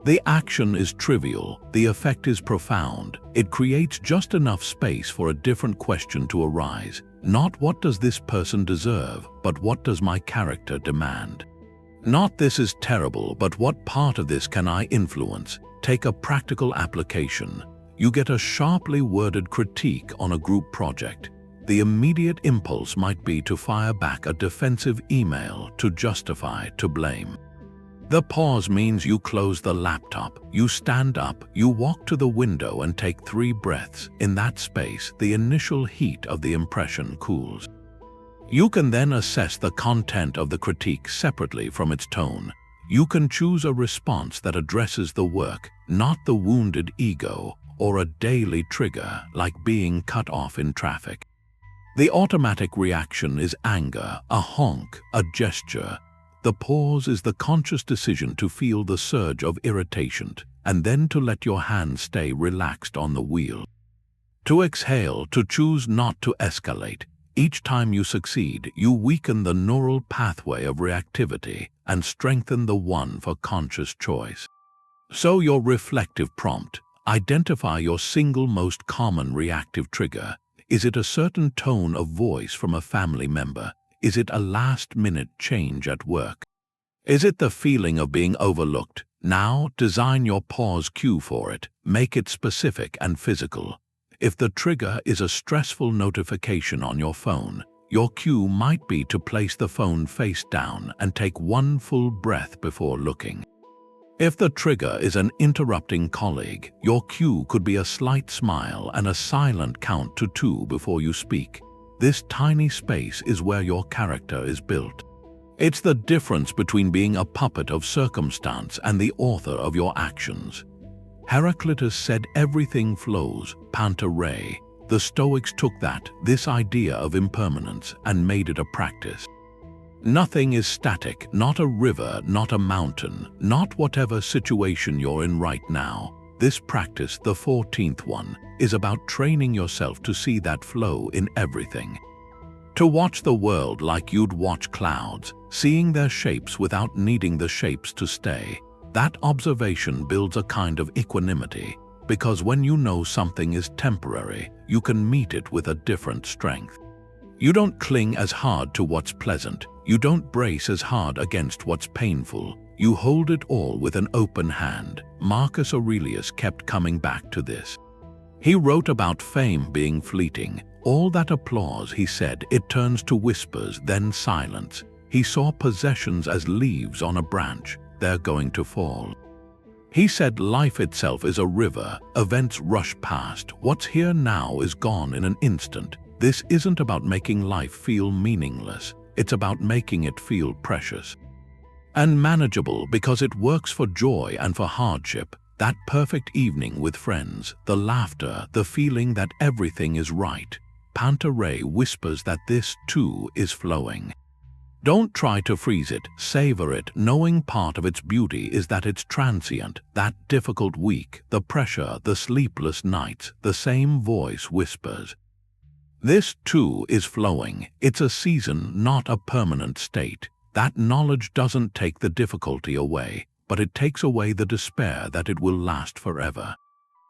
The action is trivial, the effect is profound. It creates just enough space for a different question to arise. Not what does this person deserve, but what does my character demand? Not this is terrible, but what part of this can I influence? Take a practical application. You get a sharply worded critique on a group project. The immediate impulse might be to fire back a defensive email, to justify, to blame. The pause means you close the laptop, you stand up, you walk to the window and take 3 breaths. In that space, the initial heat of the impression cools. You can then assess the content of the critique separately from its tone. You can choose a response that addresses the work, not the wounded ego, or a daily trigger like being cut off in traffic. The automatic reaction is anger, a honk, a gesture. The pause is the conscious decision to feel the surge of irritation and then to let your hands stay relaxed on the wheel. To exhale, to choose not to escalate. Each time you succeed, you weaken the neural pathway of reactivity. and strengthen the one for conscious choice. So your reflective prompt: identify your single most common reactive trigger. Is it a certain tone of voice from a family member? Is it a last-minute change at work? Is it the feeling of being overlooked? Now, design your pause cue for it. Make it specific and physical. If the trigger is a stressful notification on your phone, your cue might be to place the phone face down and take one full breath before looking. If the trigger is an interrupting colleague, your cue could be a slight smile and a silent count to 2 before you speak. This tiny space is where your character is built. It's the difference between being a puppet of circumstance and the author of your actions. Heraclitus said everything flows, Panta Rhei. The Stoics took this idea of impermanence, and made it a practice. Nothing is static, not a river, not a mountain, not whatever situation you're in right now. This practice, the 14th one, is about training yourself to see that flow in everything. To watch the world like you'd watch clouds, seeing their shapes without needing the shapes to stay. That observation builds a kind of equanimity, because when you know something is temporary, you can meet it with a different strength. You don't cling as hard to what's pleasant. You don't brace as hard against what's painful. You hold it all with an open hand. Marcus Aurelius kept coming back to this. He wrote about fame being fleeting. All that applause, he said, it turns to whispers, then silence. He saw possessions as leaves on a branch. They're going to fall. He said life itself is a river. Events rush past. What's here now is gone in an instant. This isn't about making life feel meaningless. It's about making it feel precious and manageable, because it works for joy and for hardship. That perfect evening with friends, the laughter, the feeling that everything is right. Panta Rhei whispers that this too is flowing. Don't try to freeze it, savor it, knowing part of its beauty is that it's transient. That difficult week, the pressure, the sleepless nights, the same voice whispers. This too is flowing. It's a season, not a permanent state. That knowledge doesn't take the difficulty away, but it takes away the despair that it will last forever.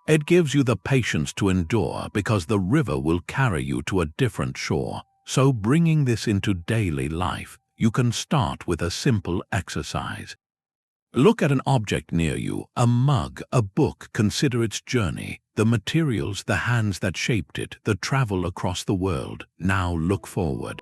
It gives you the patience to endure, because the river will carry you to a different shore. So bringing this into daily life, you can start with a simple exercise. Look at an object near you, a mug, a book. Consider its journey, the materials, the hands that shaped it, the travel across the world. Now look forward.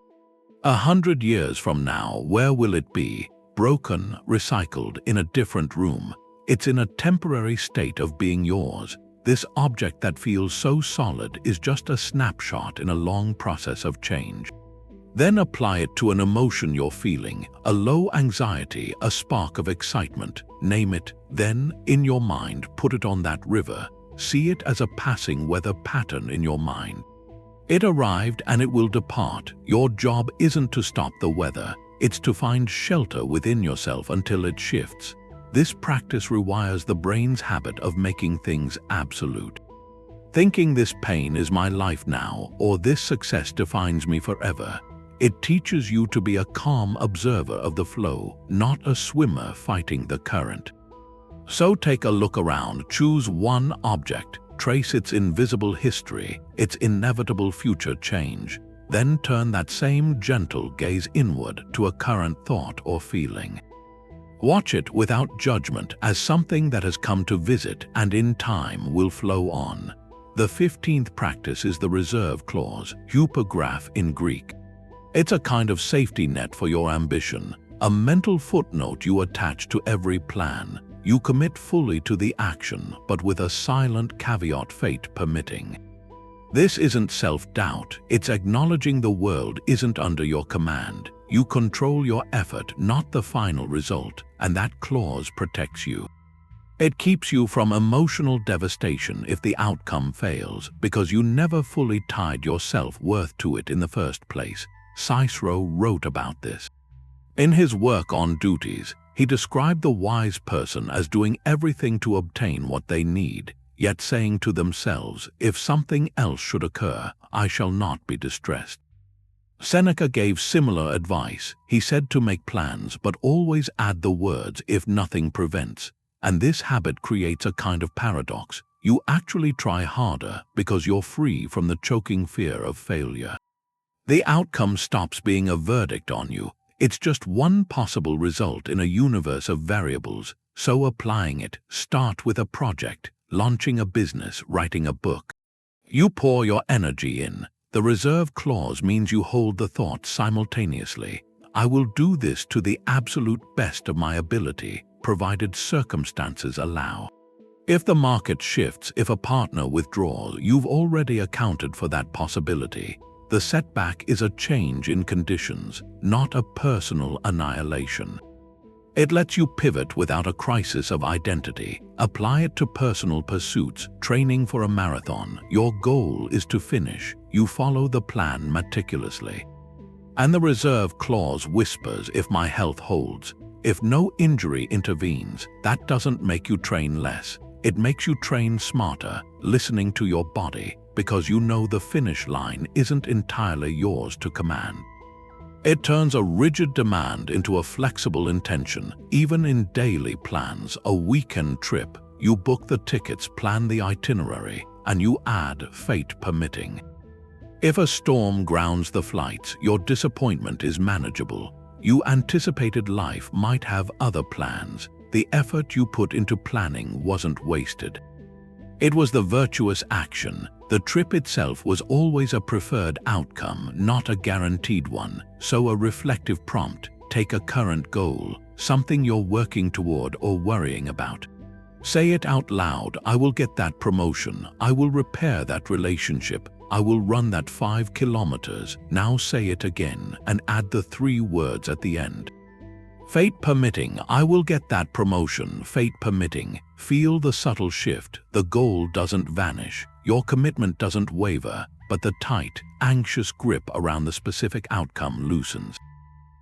100 years from now, where will it be? Broken, recycled, in a different room. It's in a temporary state of being yours. This object that feels so solid is just a snapshot in a long process of change. Then apply it to an emotion you're feeling, a low anxiety, a spark of excitement. Name it. Then, in your mind, put it on that river. See it as a passing weather pattern in your mind. It arrived and it will depart. Your job isn't to stop the weather. It's to find shelter within yourself until it shifts. This practice rewires the brain's habit of making things absolute. Thinking this pain is my life now, or this success defines me forever. It teaches you to be a calm observer of the flow, not a swimmer fighting the current. So take a look around, choose one object, trace its invisible history, its inevitable future change. Then turn that same gentle gaze inward to a current thought or feeling. Watch it without judgment, as something that has come to visit and in time will flow on. The 15th practice is the reserve clause, hypograph in Greek. It's a kind of safety net for your ambition, a mental footnote you attach to every plan. You commit fully to the action, but with a silent caveat, fate permitting. This isn't self-doubt, it's acknowledging the world isn't under your command. You control your effort, not the final result, and that clause protects you. It keeps you from emotional devastation if the outcome fails, because you never fully tied your self-worth to it in the first place. Cicero wrote about this. In his work on duties, he described the wise person as doing everything to obtain what they need, yet saying to themselves, if something else should occur, I shall not be distressed. Seneca gave similar advice. He said to make plans, but always add the words "if nothing prevents." And this habit creates a kind of paradox. You actually try harder because you're free from the choking fear of failure. The outcome stops being a verdict on you. It's just one possible result in a universe of variables. So applying it, start with a project, launching a business, writing a book. You pour your energy in. The reserve clause means you hold the thought simultaneously. I will do this to the absolute best of my ability, provided circumstances allow. If the market shifts, if a partner withdraws, you've already accounted for that possibility. The setback is a change in conditions, not a personal annihilation. It lets you pivot without a crisis of identity. Apply it to personal pursuits, training for a marathon. Your goal is to finish. You follow the plan meticulously. And the reserve clause whispers, if my health holds, if no injury intervenes. That doesn't make you train less. It makes you train smarter, listening to your body, because you know the finish line isn't entirely yours to command. It turns a rigid demand into a flexible intention. Even in daily plans, a weekend trip, you book the tickets, plan the itinerary, and you add fate permitting. If a storm grounds the flights, your disappointment is manageable. You anticipated life might have other plans. The effort you put into planning wasn't wasted. It was the virtuous action. The trip itself was always a preferred outcome, not a guaranteed one. So a reflective prompt: take a current goal, something you're working toward or worrying about. Say it out loud. I will get that promotion. I will repair that relationship. I will run that 5 kilometers. Now say it again and add the 3 words at the end. Fate permitting, I will get that promotion. Fate permitting. Feel the subtle shift. The goal doesn't vanish. Your commitment doesn't waver, but the tight, anxious grip around the specific outcome loosens.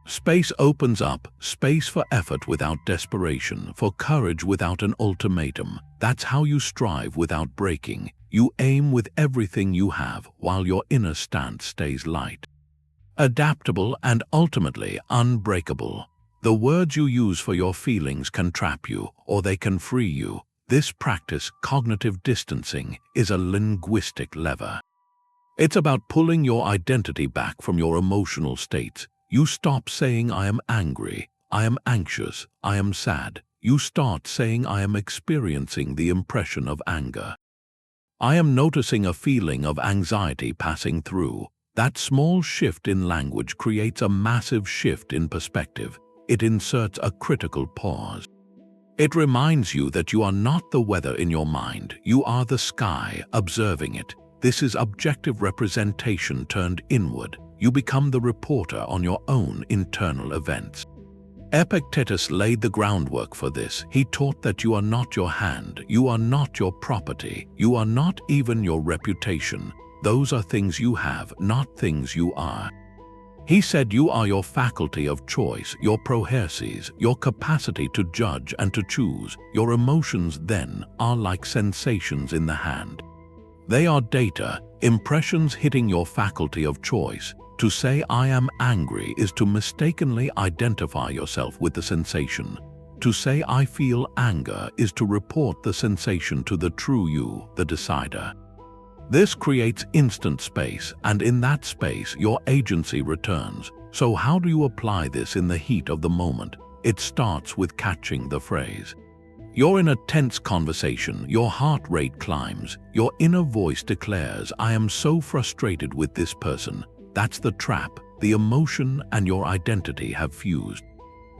Space opens up, space for effort without desperation, for courage without an ultimatum. That's how you strive without breaking. You aim with everything you have, while your inner stance stays light. Adaptable and ultimately unbreakable. The words you use for your feelings can trap you, or they can free you. This practice, cognitive distancing, is a linguistic lever. It's about pulling your identity back from your emotional states. You stop saying I am angry, I am anxious, I am sad. You start saying I am experiencing the impression of anger. I am noticing a feeling of anxiety passing through. That small shift in language creates a massive shift in perspective. It inserts a critical pause. It reminds you that you are not the weather in your mind. You are the sky, observing it. This is objective representation turned inward. You become the reporter on your own internal events. Epictetus laid the groundwork for this. He taught that you are not your hand, you are not your property, you are not even your reputation. Those are things you have, not things you are. He said you are your faculty of choice, your proherses, your capacity to judge and to choose. Your emotions then are like sensations in the hand. They are data, impressions hitting your faculty of choice. To say I am angry is to mistakenly identify yourself with the sensation. To say I feel anger is to report the sensation to the true you, the decider. This creates instant space, and in that space your agency returns. So how do you apply this in the heat of the moment? It starts with catching the phrase. You're in a tense conversation, your heart rate climbs, your inner voice declares, I am so frustrated with this person. That's the trap. The emotion and your identity have fused.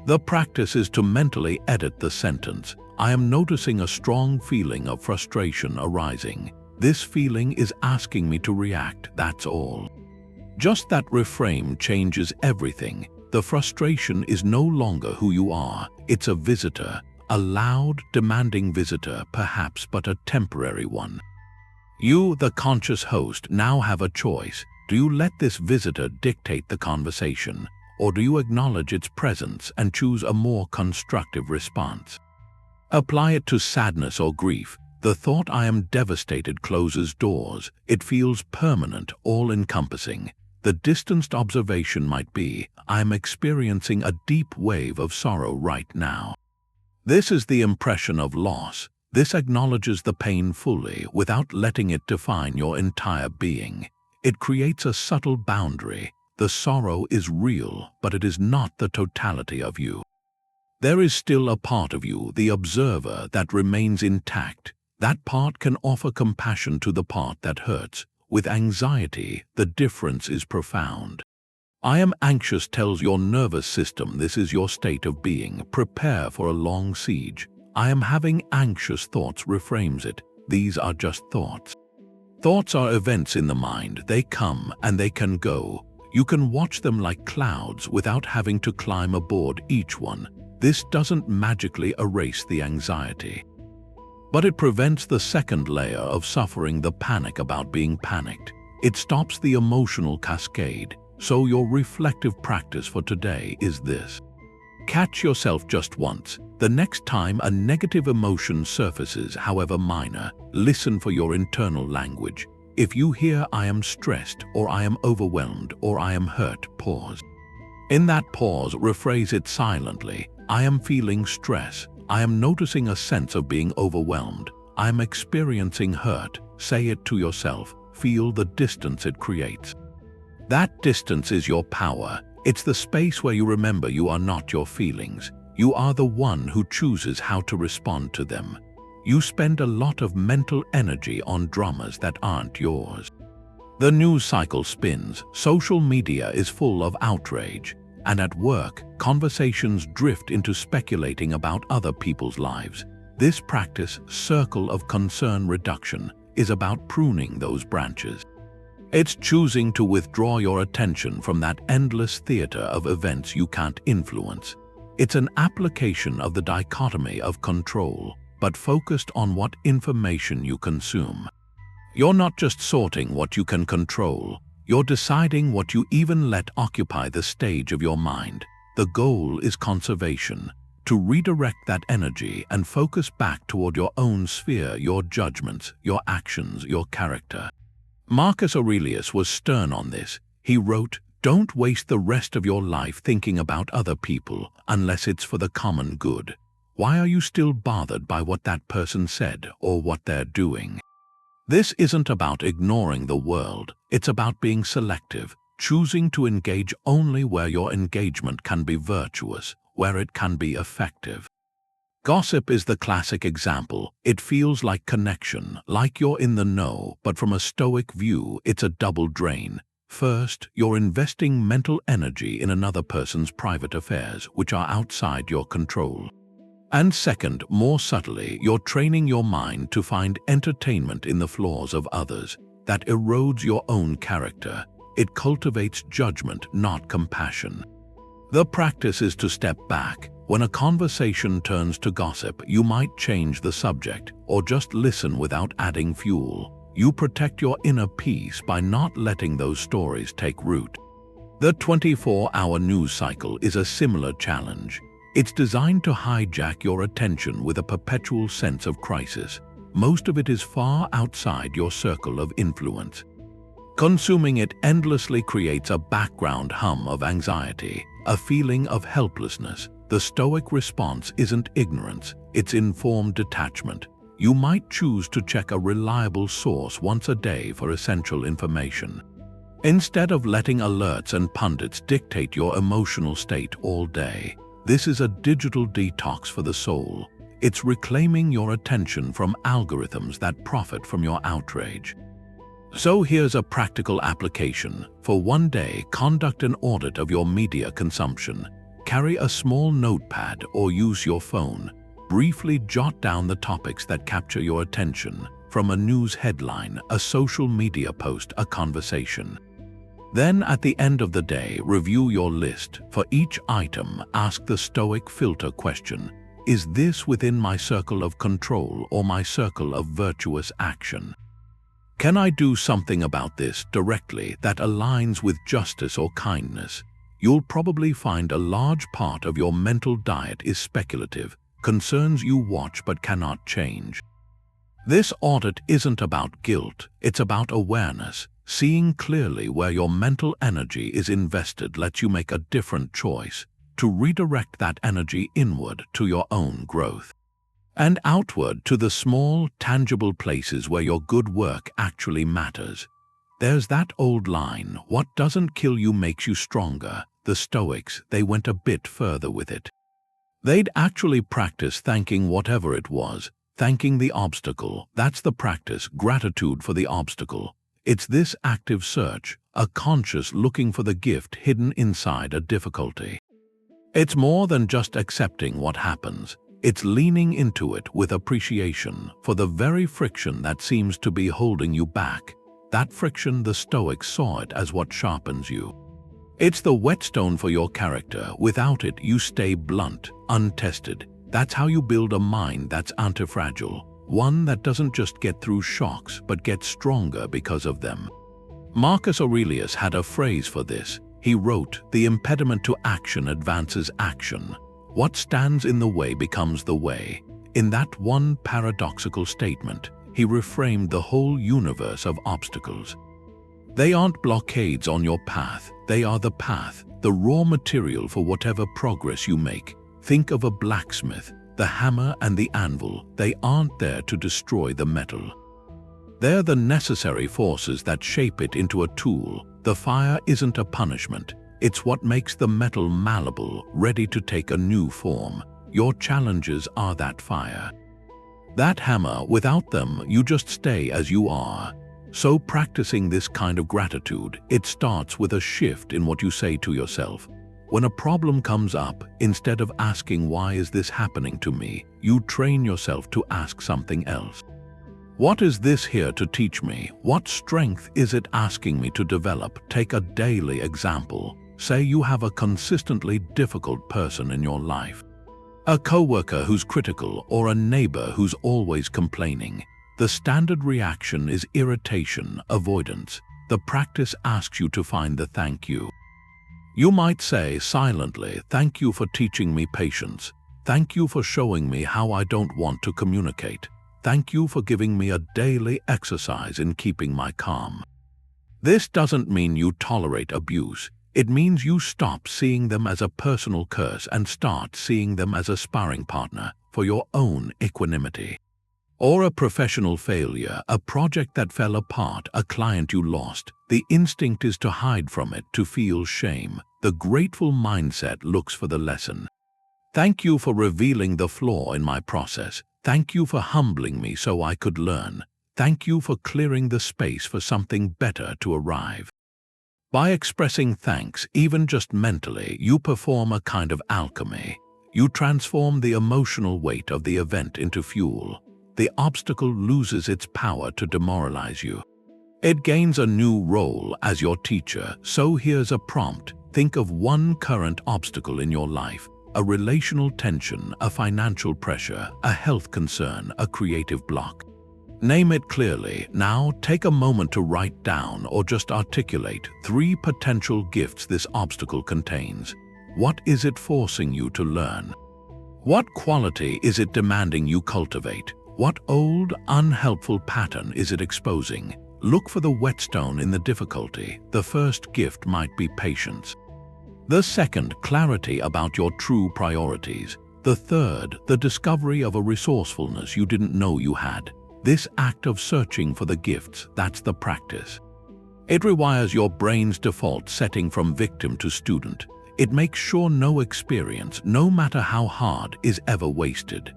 The practice is to mentally edit the sentence. I am noticing a strong feeling of frustration arising. This feeling is asking me to react, that's all. Just that reframe changes everything. The frustration is no longer who you are. It's a visitor, a loud, demanding visitor, perhaps, but a temporary one. You, the conscious host, now have a choice. Do you let this visitor dictate the conversation, or do you acknowledge its presence and choose a more constructive response? Apply it to sadness or grief. The thought I am devastated closes doors. It feels permanent, all-encompassing. The distanced observation might be, I am experiencing a deep wave of sorrow right now. This is the impression of loss. This acknowledges the pain fully without letting it define your entire being. It creates a subtle boundary. The sorrow is real, but it is not the totality of you. There is still a part of you, the observer, that remains intact. That part can offer compassion to the part that hurts. With anxiety, the difference is profound. I am anxious tells your nervous system this is your state of being. Prepare for a long siege. I am having anxious thoughts reframes it. These are just thoughts. Thoughts are events in the mind. They come and they can go. You can watch them like clouds without having to climb aboard each one. This doesn't magically erase the anxiety, but it prevents the second layer of suffering, the panic about being panicked. It stops the emotional cascade. So your reflective practice for today is this. Catch yourself just once. The next time a negative emotion surfaces, however minor, listen for your internal language. If you hear I am stressed, or I am overwhelmed, or I am hurt, pause. In that pause, rephrase it silently. I am feeling stress. I am noticing a sense of being overwhelmed. I am experiencing hurt. Say it to yourself. Feel the distance it creates. That distance is your power. It's the space where you remember you are not your feelings. You are the one who chooses how to respond to them. You spend a lot of mental energy on dramas that aren't yours. The news cycle spins. Social media is full of outrage. And at work, conversations drift into speculating about other people's lives. This practice, circle of concern reduction, is about pruning those branches. It's choosing to withdraw your attention from that endless theater of events you can't influence. It's an application of the dichotomy of control, but focused on what information you consume. You're not just sorting what you can control. You're deciding what you even let occupy the stage of your mind. The goal is conservation, to redirect that energy and focus back toward your own sphere, your judgments, your actions, your character. Marcus Aurelius was stern on this. He wrote, "Don't waste the rest of your life thinking about other people unless it's for the common good. Why are you still bothered by what that person said or what they're doing?" This isn't about ignoring the world. It's about being selective, choosing to engage only where your engagement can be virtuous, where it can be effective. Gossip is the classic example. It feels like connection, like you're in the know, but from a Stoic view, it's a double drain. First, you're investing mental energy in another person's private affairs, which are outside your control. And second, more subtly, you're training your mind to find entertainment in the flaws of others. That erodes your own character. It cultivates judgment, not compassion. The practice is to step back. When a conversation turns to gossip, you might change the subject or just listen without adding fuel. You protect your inner peace by not letting those stories take root. The 24-hour news cycle is a similar challenge. It's designed to hijack your attention with a perpetual sense of crisis. Most of it is far outside your circle of influence. Consuming it endlessly creates a background hum of anxiety, a feeling of helplessness. The Stoic response isn't ignorance, it's informed detachment. You might choose to check a reliable source once a day for essential information, instead of letting alerts and pundits dictate your emotional state all day. This is a digital detox for the soul. It's reclaiming your attention from algorithms that profit from your outrage. So here's a practical application. For one day, conduct an audit of your media consumption. Carry a small notepad or use your phone. Briefly jot down the topics that capture your attention, from a news headline, a social media post, a conversation. Then, at the end of the day, review your list. For each item, ask the Stoic filter question. Is this within my circle of control or my circle of virtuous action? Can I do something about this directly that aligns with justice or kindness? You'll probably find a large part of your mental diet is speculative, concerns you watch but cannot change. This audit isn't about guilt, it's about awareness. Seeing clearly where your mental energy is invested lets you make a different choice to redirect that energy inward to your own growth and outward to the small, tangible places where your good work actually matters. There's that old line, what doesn't kill you makes you stronger. The Stoics, they went a bit further with it. They'd actually practice thanking whatever it was, thanking the obstacle. That's the practice, gratitude for the obstacle. It's this active search, a conscious looking for the gift hidden inside a difficulty. It's more than just accepting what happens. It's leaning into it with appreciation for the very friction that seems to be holding you back. That friction, the Stoics saw it as what sharpens you. It's the whetstone for your character. Without it, you stay blunt, untested. That's how you build a mind that's anti-fragile, one that doesn't just get through shocks, but gets stronger because of them. Marcus Aurelius had a phrase for this. He wrote, "The impediment to action advances action. What stands in the way becomes the way." In that one paradoxical statement, he reframed the whole universe of obstacles. They aren't blockades on your path, they are the path, the raw material for whatever progress you make. Think of a blacksmith, the hammer and the anvil, they aren't there to destroy the metal. They're the necessary forces that shape it into a tool. The fire isn't a punishment, it's what makes the metal malleable, ready to take a new form. Your challenges are that fire. That hammer, without them, you just stay as you are. So practicing this kind of gratitude, it starts with a shift in what you say to yourself. When a problem comes up, instead of asking why is this happening to me, you train yourself to ask something else. What is this here to teach me? What strength is it asking me to develop? Take a daily example. Say you have a consistently difficult person in your life. A coworker who's critical or a neighbor who's always complaining. The standard reaction is irritation, avoidance. The practice asks you to find the thank you. You might say silently, "Thank you for teaching me patience. Thank you for showing me how I don't want to communicate. Thank you for giving me a daily exercise in keeping my calm." This doesn't mean you tolerate abuse. It means you stop seeing them as a personal curse and start seeing them as a sparring partner for your own equanimity. Or a professional failure, a project that fell apart, a client you lost. The instinct is to hide from it, to feel shame. The grateful mindset looks for the lesson. Thank you for revealing the flaw in my process. Thank you for humbling me so I could learn. Thank you for clearing the space for something better to arrive. By expressing thanks, even just mentally, you perform a kind of alchemy. You transform the emotional weight of the event into fuel. The obstacle loses its power to demoralize you. It gains a new role as your teacher. So here's a prompt. Think of one current obstacle in your life. A relational tension, a financial pressure, a health concern, a creative block. Name it clearly. Now take a moment to write down or just articulate 3 potential gifts this obstacle contains. What is it forcing you to learn? What quality is it demanding you cultivate? What old, unhelpful pattern is it exposing? Look for the whetstone in the difficulty. The first gift might be patience. The second, clarity about your true priorities. The third, the discovery of a resourcefulness you didn't know you had. This act of searching for the gifts, that's the practice. It rewires your brain's default setting from victim to student. It makes sure no experience, no matter how hard, is ever wasted.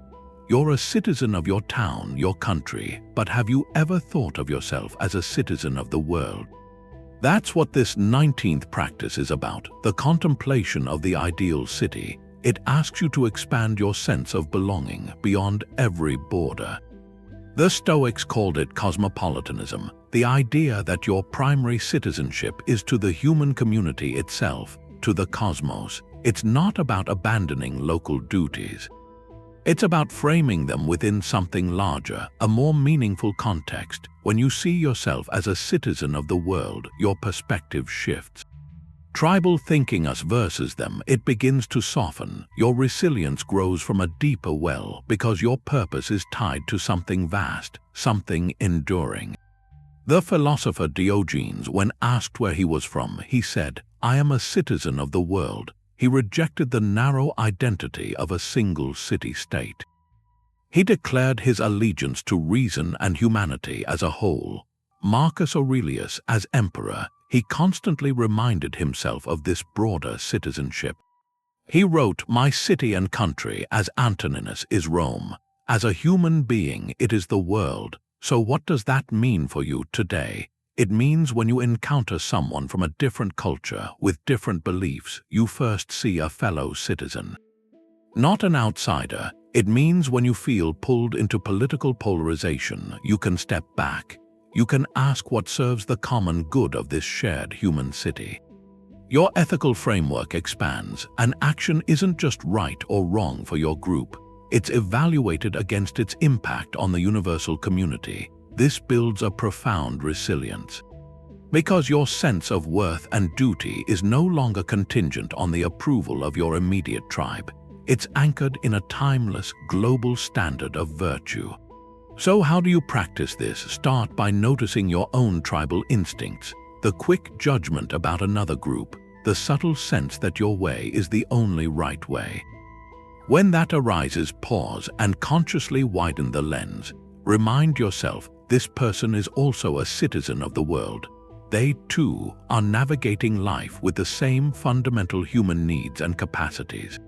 You're a citizen of your town, your country, but have you ever thought of yourself as a citizen of the world? That's what this 19th practice is about, the contemplation of the ideal city. It asks you to expand your sense of belonging beyond every border. The Stoics called it Cosmopolitanism, the idea that your primary citizenship is to the human community itself, to the cosmos. It's not about abandoning local duties. It's about framing them within something larger, a more meaningful context. When you see yourself as a citizen of the world, your perspective shifts. Tribal thinking us versus them, it begins to soften. Your resilience grows from a deeper well because your purpose is tied to something vast, something enduring. The philosopher Diogenes, when asked where he was from, he said, "I am a citizen of the world." He rejected the narrow identity of a single city-state. He declared his allegiance to reason and humanity as a whole. Marcus Aurelius, as emperor, he constantly reminded himself of this broader citizenship. He wrote, "My city and country, as Antoninus, is Rome. As a human being, it is the world." So what does that mean for you today? It means when you encounter someone from a different culture with different beliefs, you first see a fellow citizen, not an outsider. It means when you feel pulled into political polarization, you can step back. You can ask what serves the common good of this shared human city. Your ethical framework expands, and action isn't just right or wrong for your group. It's evaluated against its impact on the universal community. This builds a profound resilience. Because your sense of worth and duty is no longer contingent on the approval of your immediate tribe. It's anchored in a timeless, global standard of virtue. So how do you practice this? Start by noticing your own tribal instincts, the quick judgment about another group, the subtle sense that your way is the only right way. When that arises, pause and consciously widen the lens. Remind yourself, this person is also a citizen of the world. They, too, are navigating life with the same fundamental human needs and capacities.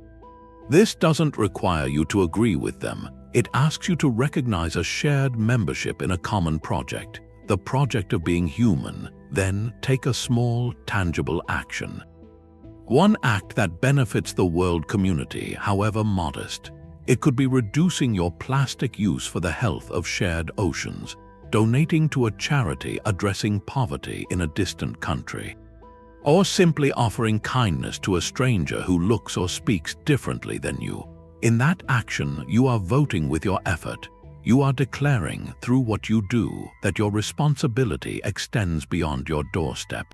This doesn't require you to agree with them. It asks you to recognize a shared membership in a common project, the project of being human. Then take a small, tangible action. One act that benefits the world community, however modest. It could be reducing your plastic use for the health of shared oceans, donating to a charity addressing poverty in a distant country, or simply offering kindness to a stranger who looks or speaks differently than you. In that action, you are voting with your effort. You are declaring, through what you do, that your responsibility extends beyond your doorstep.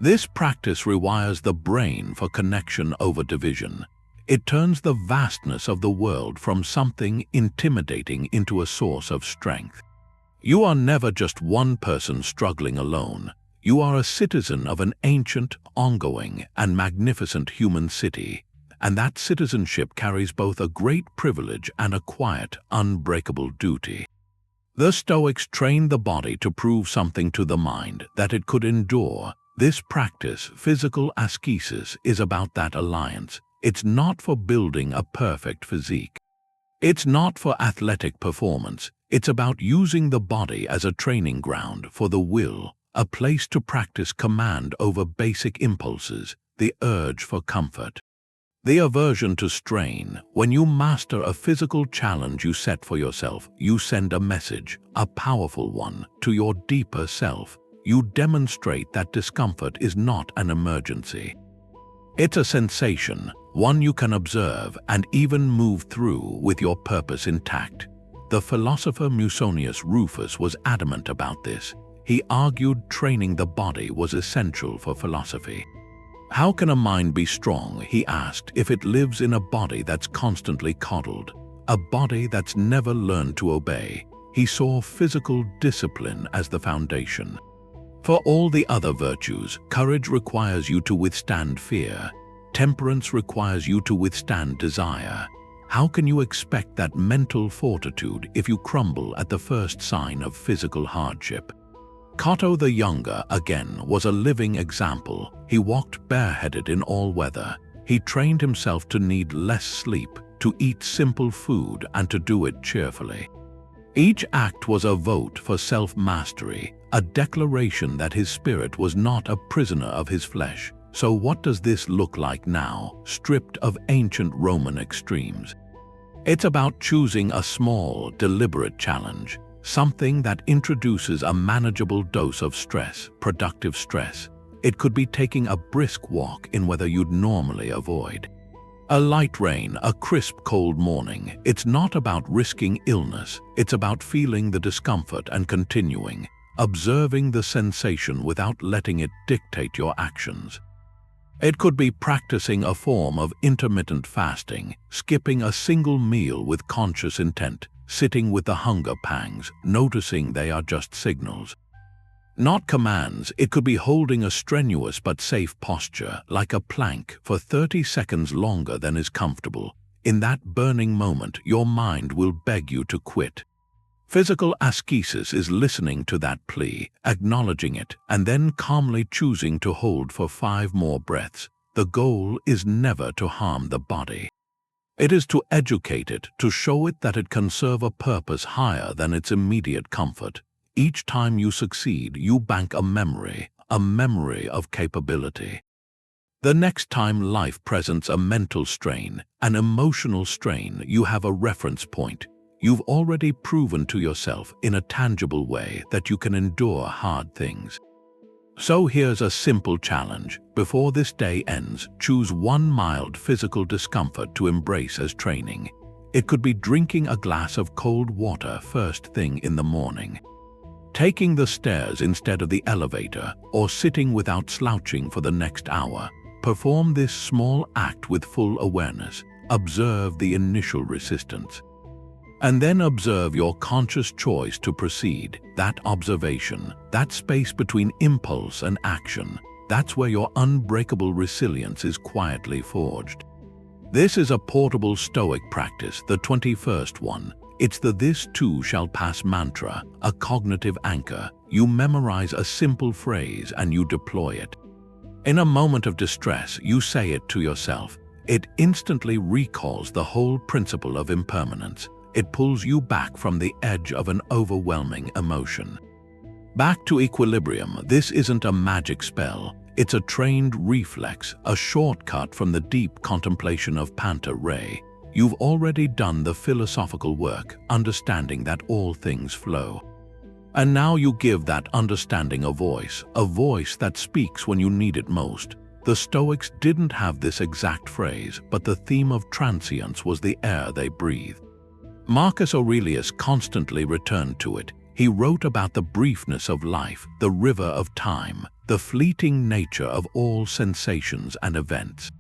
This practice rewires the brain for connection over division. It turns the vastness of the world from something intimidating into a source of strength. You are never just one person struggling alone. You are a citizen of an ancient, ongoing, and magnificent human city, and that citizenship carries both a great privilege and a quiet, unbreakable duty. The Stoics trained the body to prove something to the mind, that it could endure. This practice, physical Askēsis, is about that alliance. It's not for building a perfect physique. It's not for athletic performance. It's about using the body as a training ground for the will, a place to practice command over basic impulses, the urge for comfort, the aversion to strain. When you master a physical challenge you set for yourself, you send a message, a powerful one, to your deeper self. You demonstrate that discomfort is not an emergency. It's a sensation, one you can observe and even move through with your purpose intact. The philosopher Musonius Rufus was adamant about this. He argued training the body was essential for philosophy. How can a mind be strong, he asked, if it lives in a body that's constantly coddled, a body that's never learned to obey? He saw physical discipline as the foundation. For all the other virtues, courage requires you to withstand fear. Temperance requires you to withstand desire. How can you expect that mental fortitude if you crumble at the first sign of physical hardship? Cato the Younger, again, was a living example. He walked bareheaded in all weather. He trained himself to need less sleep, to eat simple food, and to do it cheerfully. Each act was a vote for self-mastery, a declaration that his spirit was not a prisoner of his flesh. So what does this look like now, stripped of ancient Roman extremes? It's about choosing a small, deliberate challenge, something that introduces a manageable dose of stress, productive stress. It could be taking a brisk walk in weather you'd normally avoid. A light rain, a crisp cold morning. It's not about risking illness. It's about feeling the discomfort and continuing, observing the sensation without letting it dictate your actions. It could be practicing a form of intermittent fasting, skipping a single meal with conscious intent, sitting with the hunger pangs, noticing they are just signals. Not commands, it could be holding a strenuous but safe posture, like a plank, for 30 seconds longer than is comfortable. In that burning moment, your mind will beg you to quit. Physical Askēsis is listening to that plea, acknowledging it, and then calmly choosing to hold for 5 more breaths. The goal is never to harm the body. It is to educate it, to show it that it can serve a purpose higher than its immediate comfort. Each time you succeed, you bank a memory of capability. The next time life presents a mental strain, an emotional strain, you have a reference point. You've already proven to yourself in a tangible way that you can endure hard things. So here's a simple challenge. Before this day ends, choose one mild physical discomfort to embrace as training. It could be drinking a glass of cold water first thing in the morning, taking the stairs instead of the elevator, or sitting without slouching for the next hour. Perform this small act with full awareness. Observe the initial resistance, and then observe your conscious choice to proceed. That observation, that space between impulse and action, that's where your unbreakable resilience is quietly forged. This is a portable Stoic practice, the 21st one. It's the "this too shall pass" mantra, a cognitive anchor. You memorize a simple phrase and you deploy it. In a moment of distress, you say it to yourself. It instantly recalls the whole principle of impermanence. It pulls you back from the edge of an overwhelming emotion, back to equilibrium. This isn't a magic spell. It's a trained reflex, a shortcut from the deep contemplation of Panta, Rhei. You've already done the philosophical work, understanding that all things flow. And now you give that understanding a voice that speaks when you need it most. The Stoics didn't have this exact phrase, but the theme of transience was the air they breathed. Marcus Aurelius constantly returned to it. He wrote about the briefness of life, the river of time, the fleeting nature of all sensations and events.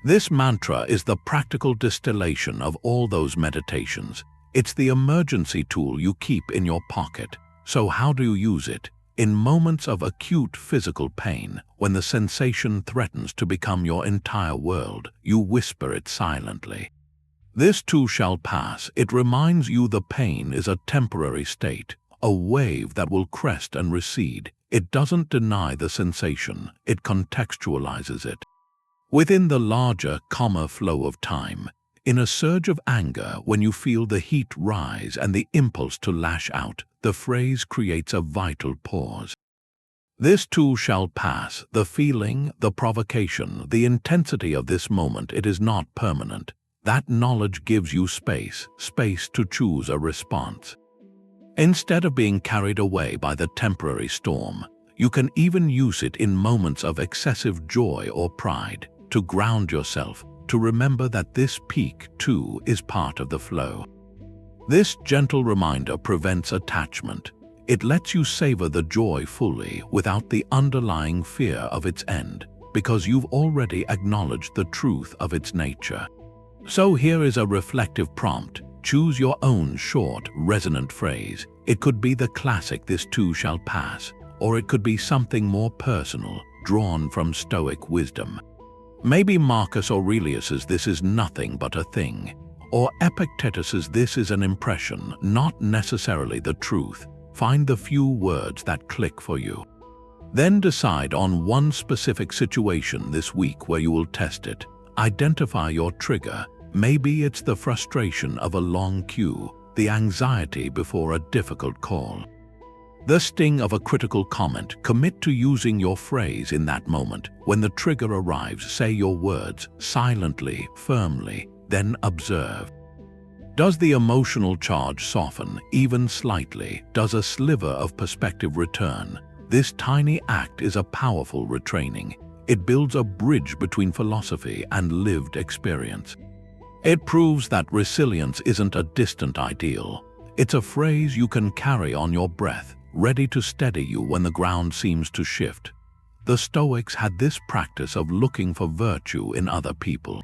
This mantra is the practical distillation of all those meditations. It's the emergency tool you keep in your pocket. So how do you use it? In moments of acute physical pain, when the sensation threatens to become your entire world, you whisper it silently. This too shall pass. It reminds you the pain is a temporary state, a wave that will crest and recede. It doesn't deny the sensation, it contextualizes it within the larger, calmer flow of time. In a surge of anger, when you feel the heat rise and the impulse to lash out, the phrase creates a vital pause. This too shall pass. The feeling, the provocation, the intensity of this moment, it is not permanent. That knowledge gives you space to choose a response. Instead of being carried away by the temporary storm, you can even use it in moments of excessive joy or pride, to ground yourself, to remember that this peak too is part of the flow. This gentle reminder prevents attachment. It lets you savor the joy fully without the underlying fear of its end, because you've already acknowledged the truth of its nature. So here is a reflective prompt. Choose your own short, resonant phrase. It could be the classic "this too shall pass," or it could be something more personal, drawn from Stoic wisdom. Maybe Marcus Aurelius's "this is nothing but a thing," or Epictetus's "this is an impression, not necessarily the truth." Find the few words that click for you. Then decide on one specific situation this week where you will test it. Identify your trigger. Maybe it's the frustration of a long queue, the anxiety before a difficult call, the sting of a critical comment. Commit to using your phrase in that moment. When the trigger arrives, say your words silently, firmly, then observe. Does the emotional charge soften, even slightly? Does a sliver of perspective return? This tiny act is a powerful retraining. It builds a bridge between philosophy and lived experience. It proves that resilience isn't a distant ideal. It's a phrase you can carry on your breath, ready to steady you when the ground seems to shift. The Stoics had this practice of looking for virtue in other people.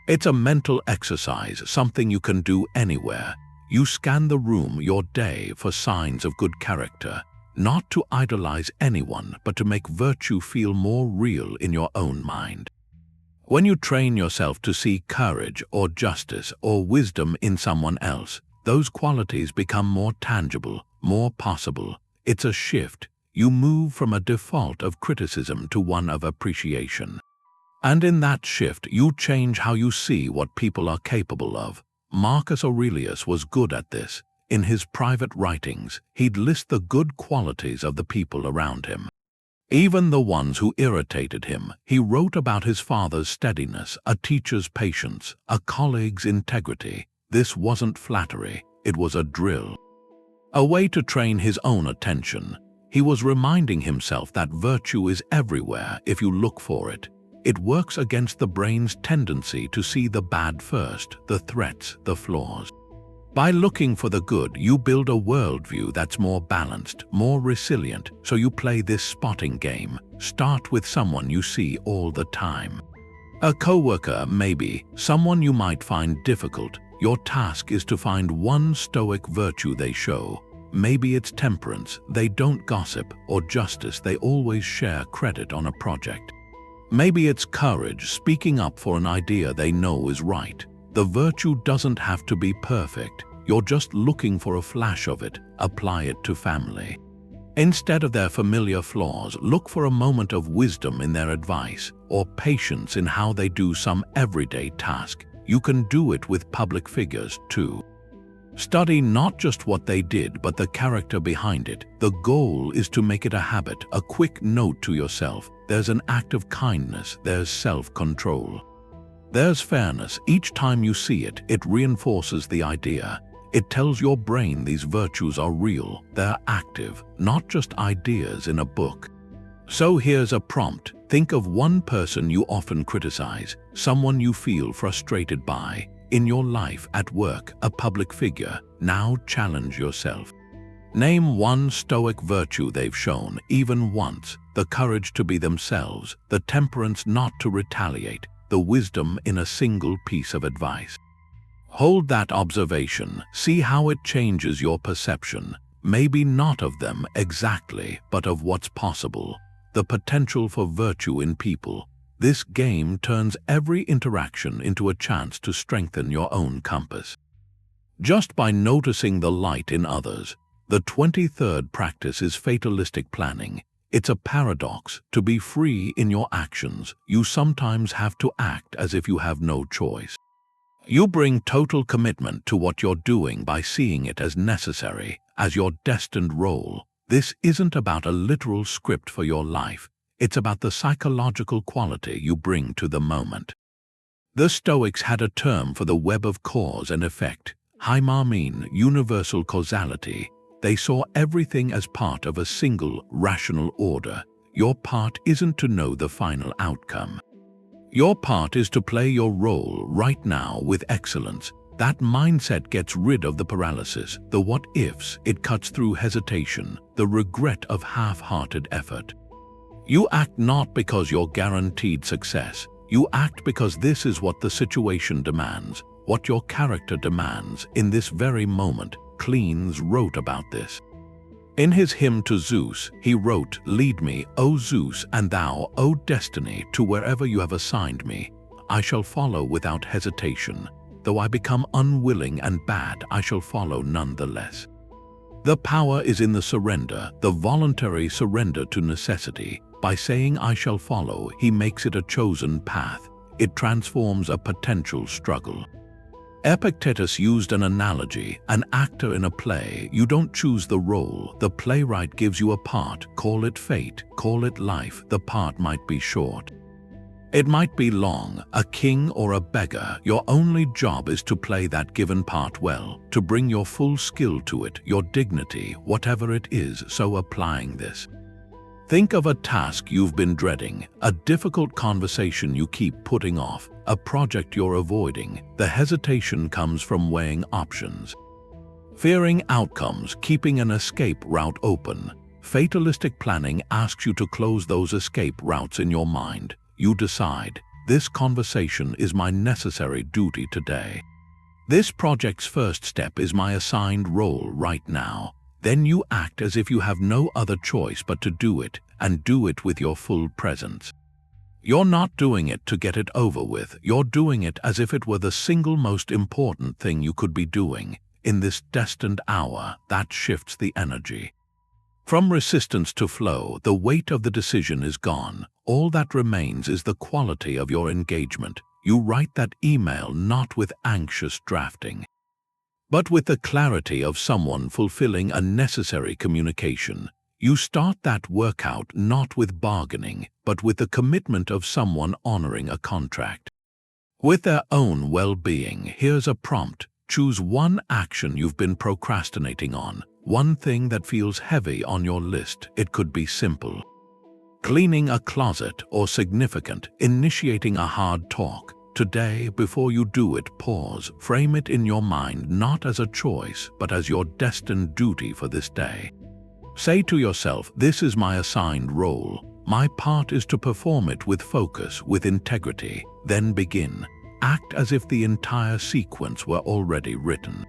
It's a mental exercise, something you can do anywhere. You scan the room, your day, for signs of good character. not to idolize anyone, but to make virtue feel more real in your own mind. When you train yourself to see courage or justice or wisdom in someone else, those qualities become more tangible, more possible. It's a shift. You move from a default of criticism to one of appreciation. And in that shift, you change how you see what people are capable of. Marcus Aurelius was good at this. In his private writings, he'd list the good qualities of the people around him. Even the ones who irritated him. He wrote about his father's steadiness, a teacher's patience, a colleague's integrity. This wasn't flattery, it was a drill. A way to train his own attention. He was reminding himself that virtue is everywhere if you look for it. It works against the brain's tendency to see the bad first, the threats, the flaws. By looking for the good, you build a worldview that's more balanced, more resilient, so you play this spotting game. Start with someone you see all the time. A coworker, maybe, someone you might find difficult. Your task is to find one Stoic virtue they show. Maybe it's temperance, they don't gossip, or justice, they always share credit on a project. Maybe it's courage, speaking up for an idea they know is right. The virtue doesn't have to be perfect. You're just looking for a flash of it. Apply it to family. Instead of their familiar flaws, look for a moment of wisdom in their advice, or patience in how they do some everyday task. You can do it with public figures too. Study not just what they did, but the character behind it. The goal is to make it a habit, a quick note to yourself. There's an act of kindness, there's self-control. There's fairness. Each time you see it, it reinforces the idea. It tells your brain these virtues are real, they're active, not just ideas in a book. So here's a prompt. Think of one person you often criticize, someone you feel frustrated by. In your life, at work, a public figure. Now challenge yourself. Name one Stoic virtue they've shown, even once. The courage to be themselves, the temperance not to retaliate, the wisdom in a single piece of advice. Hold that observation, see how it changes your perception, maybe not of them exactly, but of what's possible, the potential for virtue in people. This game turns every interaction into a chance to strengthen your own compass. Just by noticing the light in others. The 23rd practice is fatalistic planning. It's a paradox. To be free in your actions, you sometimes have to act as if you have no choice. You bring total commitment to what you're doing by seeing it as necessary, as your destined role. This isn't about a literal script for your life. It's about the psychological quality you bring to the moment. The Stoics had a term for the web of cause and effect, haimarmene, universal causality. They saw everything as part of a single, rational order. Your part isn't to know the final outcome. Your part is to play your role right now with excellence. That mindset gets rid of the paralysis, the what-ifs. It cuts through hesitation, the regret of half-hearted effort. You act not because you're guaranteed success. You act because this is what the situation demands, what your character demands in this very moment. Cleans wrote about this. In his hymn to Zeus, he wrote, "Lead me, O Zeus, and thou, O destiny, to wherever you have assigned me. I shall follow without hesitation. Though I become unwilling and bad, I shall follow nonetheless." The power is in the surrender, the voluntary surrender to necessity. By saying "I shall follow," he makes it a chosen path. It transforms a potential struggle. Epictetus used an analogy, an actor in a play. You don't choose the role. The playwright gives you a part. Call it fate, call it life. The part might be short. It might be long, a king or a beggar. Your only job is to play that given part well, to bring your full skill to it, your dignity, whatever it is. So applying this. Think of a task you've been dreading, a difficult conversation you keep putting off, a project you're avoiding. The hesitation comes from weighing options. Fearing outcomes, keeping an escape route open. Fatalistic planning asks you to close those escape routes in your mind. You decide, this conversation is my necessary duty today. This project's first step is my assigned role right now. Then you act as if you have no other choice but to do it, and do it with your full presence. You're not doing it to get it over with, you're doing it as if it were the single most important thing you could be doing in this destined hour. That shifts the energy. From resistance to flow, the weight of the decision is gone. All that remains is the quality of your engagement. You write that email not with anxious drafting, but with the clarity of someone fulfilling a necessary communication. You start that workout not with bargaining, but with the commitment of someone honoring a contract. With their own well-being, here's a prompt. Choose one action you've been procrastinating on, one thing that feels heavy on your list. It could be simple: cleaning a closet, or significant, initiating a hard talk. Today, before you do it, pause. Frame it in your mind not as a choice, but as your destined duty for this day. Say to yourself, this is my assigned role. My part is to perform it with focus, with integrity. Then begin. Act as if the entire sequence were already written.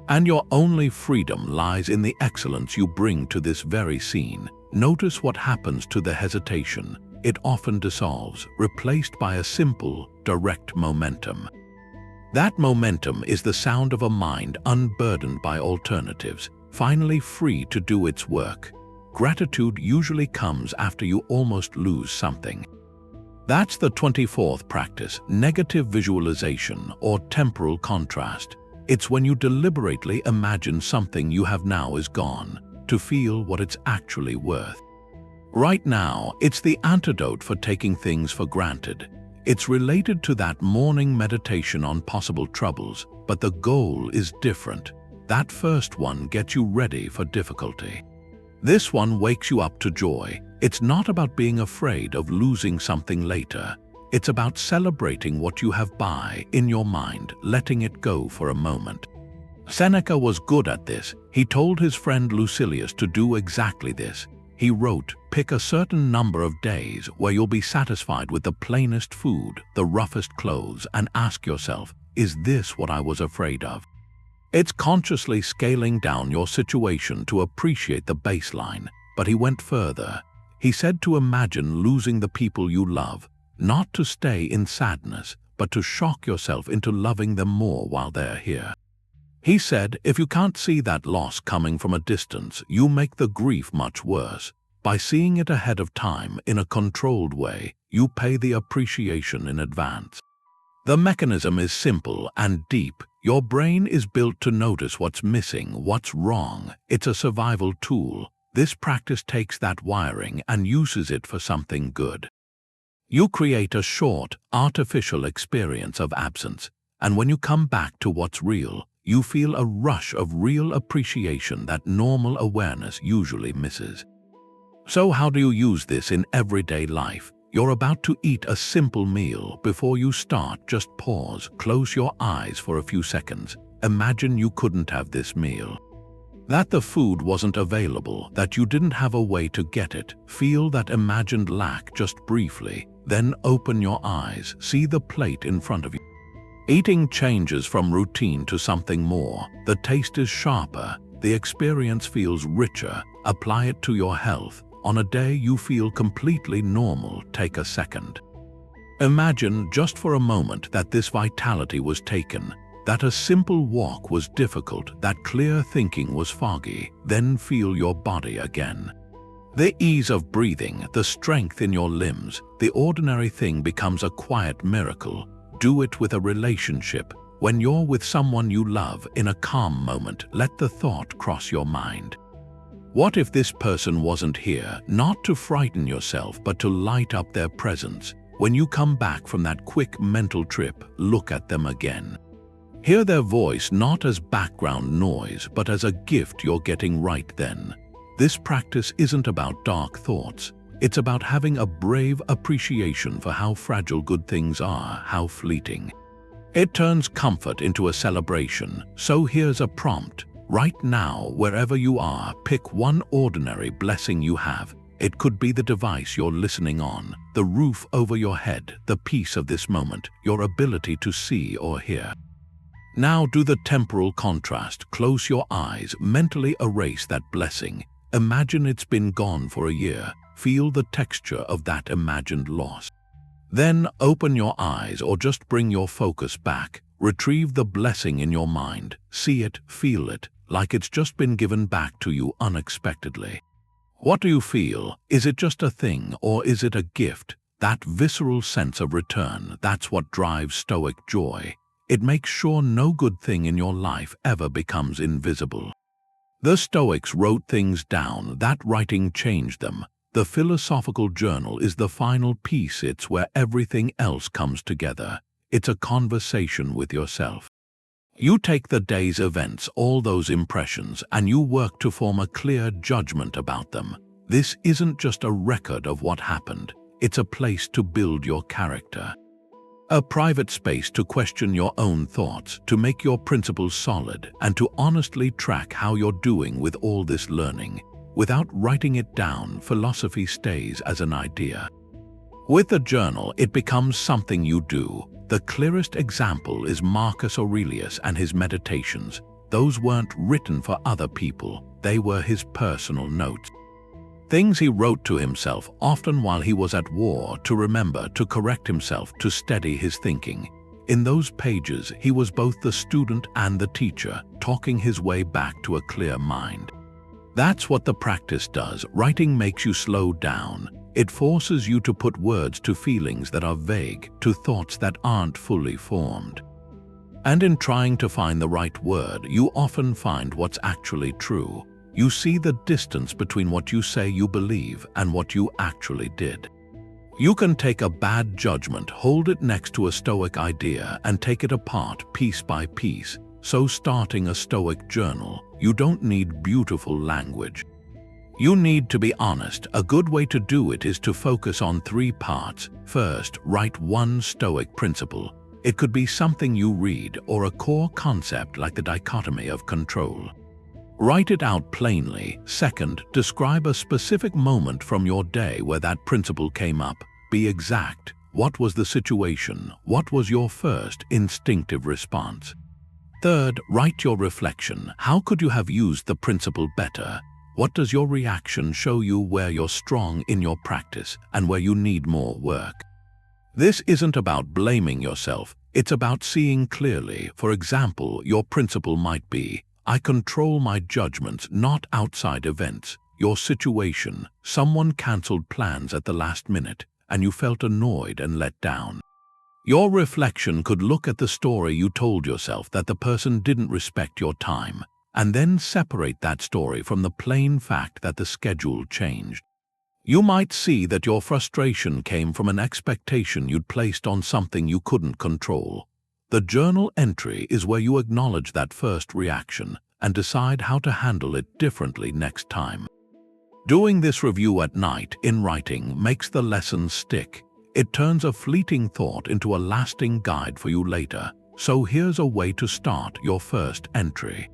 And your only freedom lies in the excellence you bring to this very scene. Notice what happens to the hesitation. It often dissolves, replaced by a simple, direct momentum. That momentum is the sound of a mind unburdened by alternatives, finally free to do its work. Gratitude usually comes after you almost lose something. That's the 24th practice, negative visualization or temporal contrast. It's when you deliberately imagine something you have now is gone, to feel what it's actually worth. Right now, it's the antidote for taking things for granted. It's related to that morning meditation on possible troubles, but the goal is different. That first one gets you ready for difficulty. This one wakes you up to joy. It's not about being afraid of losing something later. It's about celebrating what you have in your mind, letting it go for a moment. Seneca was good at this. He told his friend Lucilius to do exactly this. He wrote, pick a certain number of days where you'll be satisfied with the plainest food, the roughest clothes, and ask yourself, is this what I was afraid of? It's consciously scaling down your situation to appreciate the baseline. But he went further. He said to imagine losing the people you love, not to stay in sadness, but to shock yourself into loving them more while they're here. He said, if you can't see that loss coming from a distance, you make the grief much worse. By seeing it ahead of time in a controlled way, you pay the appreciation in advance. The mechanism is simple and deep. Your brain is built to notice what's missing, what's wrong. It's a survival tool. This practice takes that wiring and uses it for something good. You create a short, artificial experience of absence, and when you come back to what's real, you feel a rush of real appreciation that normal awareness usually misses. So how do you use this in everyday life? You're about to eat a simple meal. Before you start, just pause, close your eyes for a few seconds. Imagine you couldn't have this meal. That the food wasn't available, that you didn't have a way to get it. Feel that imagined lack just briefly, then open your eyes, see the plate in front of you. Eating changes from routine to something more. The taste is sharper, the experience feels richer. Apply it to your health. On a day you feel completely normal, take a second. Imagine just for a moment that this vitality was taken, that a simple walk was difficult, that clear thinking was foggy. Then feel your body again. The ease of breathing, the strength in your limbs, the ordinary thing becomes a quiet miracle. Do it with a relationship. When you're with someone you love in a calm moment, let the thought cross your mind. What if this person wasn't here? Not to frighten yourself, but to light up their presence. When you come back from that quick mental trip, look at them again. Hear their voice not as background noise, but as a gift you're getting right then. This practice isn't about dark thoughts. It's about having a brave appreciation for how fragile good things are, how fleeting. It turns comfort into a celebration. So here's a prompt. Right now, wherever you are, pick one ordinary blessing you have. It could be the device you're listening on, the roof over your head, the peace of this moment, your ability to see or hear. Now do the temporal contrast. Close your eyes, mentally erase that blessing. Imagine it's been gone for a year. Feel the texture of that imagined loss. Then open your eyes or just bring your focus back. Retrieve the blessing in your mind. See it, feel it, like it's just been given back to you unexpectedly. What do you feel? Is it just a thing or is it a gift? That visceral sense of return, that's what drives Stoic joy. It makes sure no good thing in your life ever becomes invisible. The Stoics wrote things down. That writing changed them. The philosophical journal is the final piece. It's where everything else comes together. It's a conversation with yourself. You take the day's events, all those impressions, and you work to form a clear judgment about them. This isn't just a record of what happened. It's a place to build your character. A private space to question your own thoughts, to make your principles solid, and to honestly track how you're doing with all this learning. Without writing it down, philosophy stays as an idea. With a journal, it becomes something you do. The clearest example is Marcus Aurelius and his meditations. Those weren't written for other people, they were his personal notes. Things he wrote to himself, often while he was at war, to remember, to correct himself, to steady his thinking. In those pages, he was both the student and the teacher, talking his way back to a clear mind. That's what the practice does. Writing makes you slow down. It forces you to put words to feelings that are vague, to thoughts that aren't fully formed. And in trying to find the right word, you often find what's actually true. You see the distance between what you say you believe and what you actually did. You can take a bad judgment, hold it next to a Stoic idea, and take it apart piece by piece. So starting a Stoic journal, you don't need beautiful language. You need to be honest. A good way to do it is to focus on 3 parts. First, write one Stoic principle. It could be something you read or a core concept like the Dichotomy of Control. Write it out plainly. Second, describe a specific moment from your day where that principle came up. Be exact. What was the situation? What was your first instinctive response? Third, write your reflection. How could you have used the principle better? What does your reaction show you where you're strong in your practice and where you need more work? This isn't about blaming yourself. It's about seeing clearly. For example, your principle might be, I control my judgments, not outside events. Your situation, someone cancelled plans at the last minute, and you felt annoyed and let down. Your reflection could look at the story you told yourself that the person didn't respect your time, and then separate that story from the plain fact that the schedule changed. You might see that your frustration came from an expectation you'd placed on something you couldn't control. The journal entry is where you acknowledge that first reaction and decide how to handle it differently next time. Doing this review at night in writing makes the lessons stick. It turns a fleeting thought into a lasting guide for you later. So here's a way to start your first entry.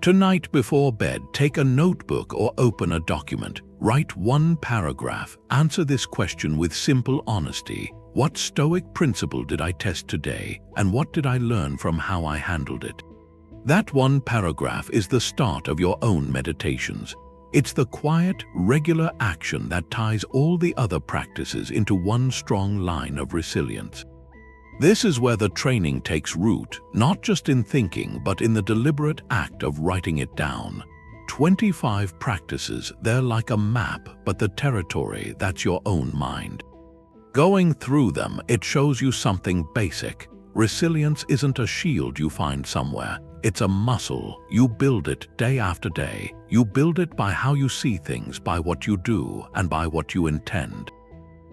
Tonight before bed, take a notebook or open a document. Write one paragraph. Answer this question with simple honesty. What Stoic principle did I test today, and what did I learn from how I handled it? That one paragraph is the start of your own meditations. It's the quiet, regular action that ties all the other practices into one strong line of resilience. This is where the training takes root, not just in thinking, but in the deliberate act of writing it down. 25 practices, they're like a map, but the territory, that's your own mind. Going through them, it shows you something basic. Resilience isn't a shield you find somewhere. It's a muscle. You build it day after day. You build it by how you see things, by what you do, and by what you intend.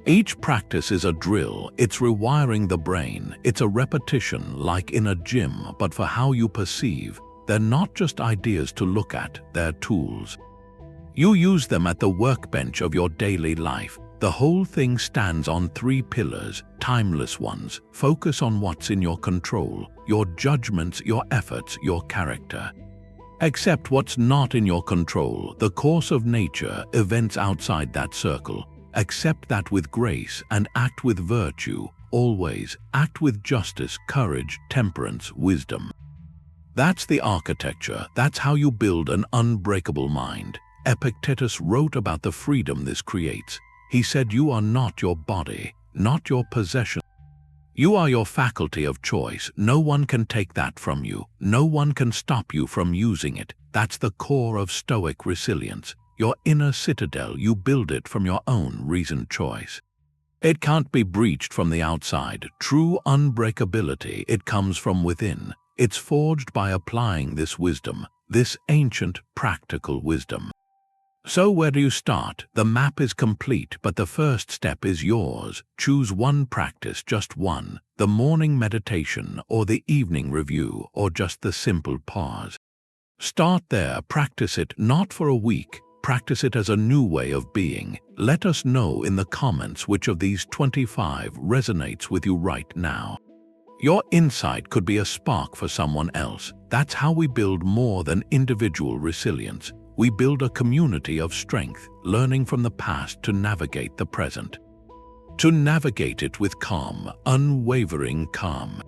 Each practice is a drill. It's rewiring the brain. It's a repetition, like in a gym, but for how you perceive. They're not just ideas to look at, they're tools. You use them at the workbench of your daily life. The whole thing stands on 3 pillars, timeless ones. Focus on what's in your control, your judgments, your efforts, your character. Accept what's not in your control, the course of nature, events outside that circle. Accept that with grace and act with virtue. Always act with justice, courage, temperance, wisdom. That's the architecture. That's how you build an unbreakable mind. Epictetus wrote about the freedom this creates. He said, "You are not your body, not your possession. You are your faculty of choice. No one can take that from you. No one can stop you from using it." That's the core of Stoic resilience. Your inner citadel, you build it from your own reasoned choice. It can't be breached from the outside. True unbreakability, it comes from within. It's forged by applying this wisdom, this ancient, practical wisdom. So where do you start? The map is complete, but the first step is yours. Choose one practice, just one. The morning meditation, or the evening review, or just the simple pause. Start there, practice it not for a week. Practice it as a new way of being. Let us know in the comments which of these 25 resonates with you right now. Your insight could be a spark for someone else. That's how we build more than individual resilience. We build a community of strength, learning from the past to navigate the present. To navigate it with calm, unwavering calm.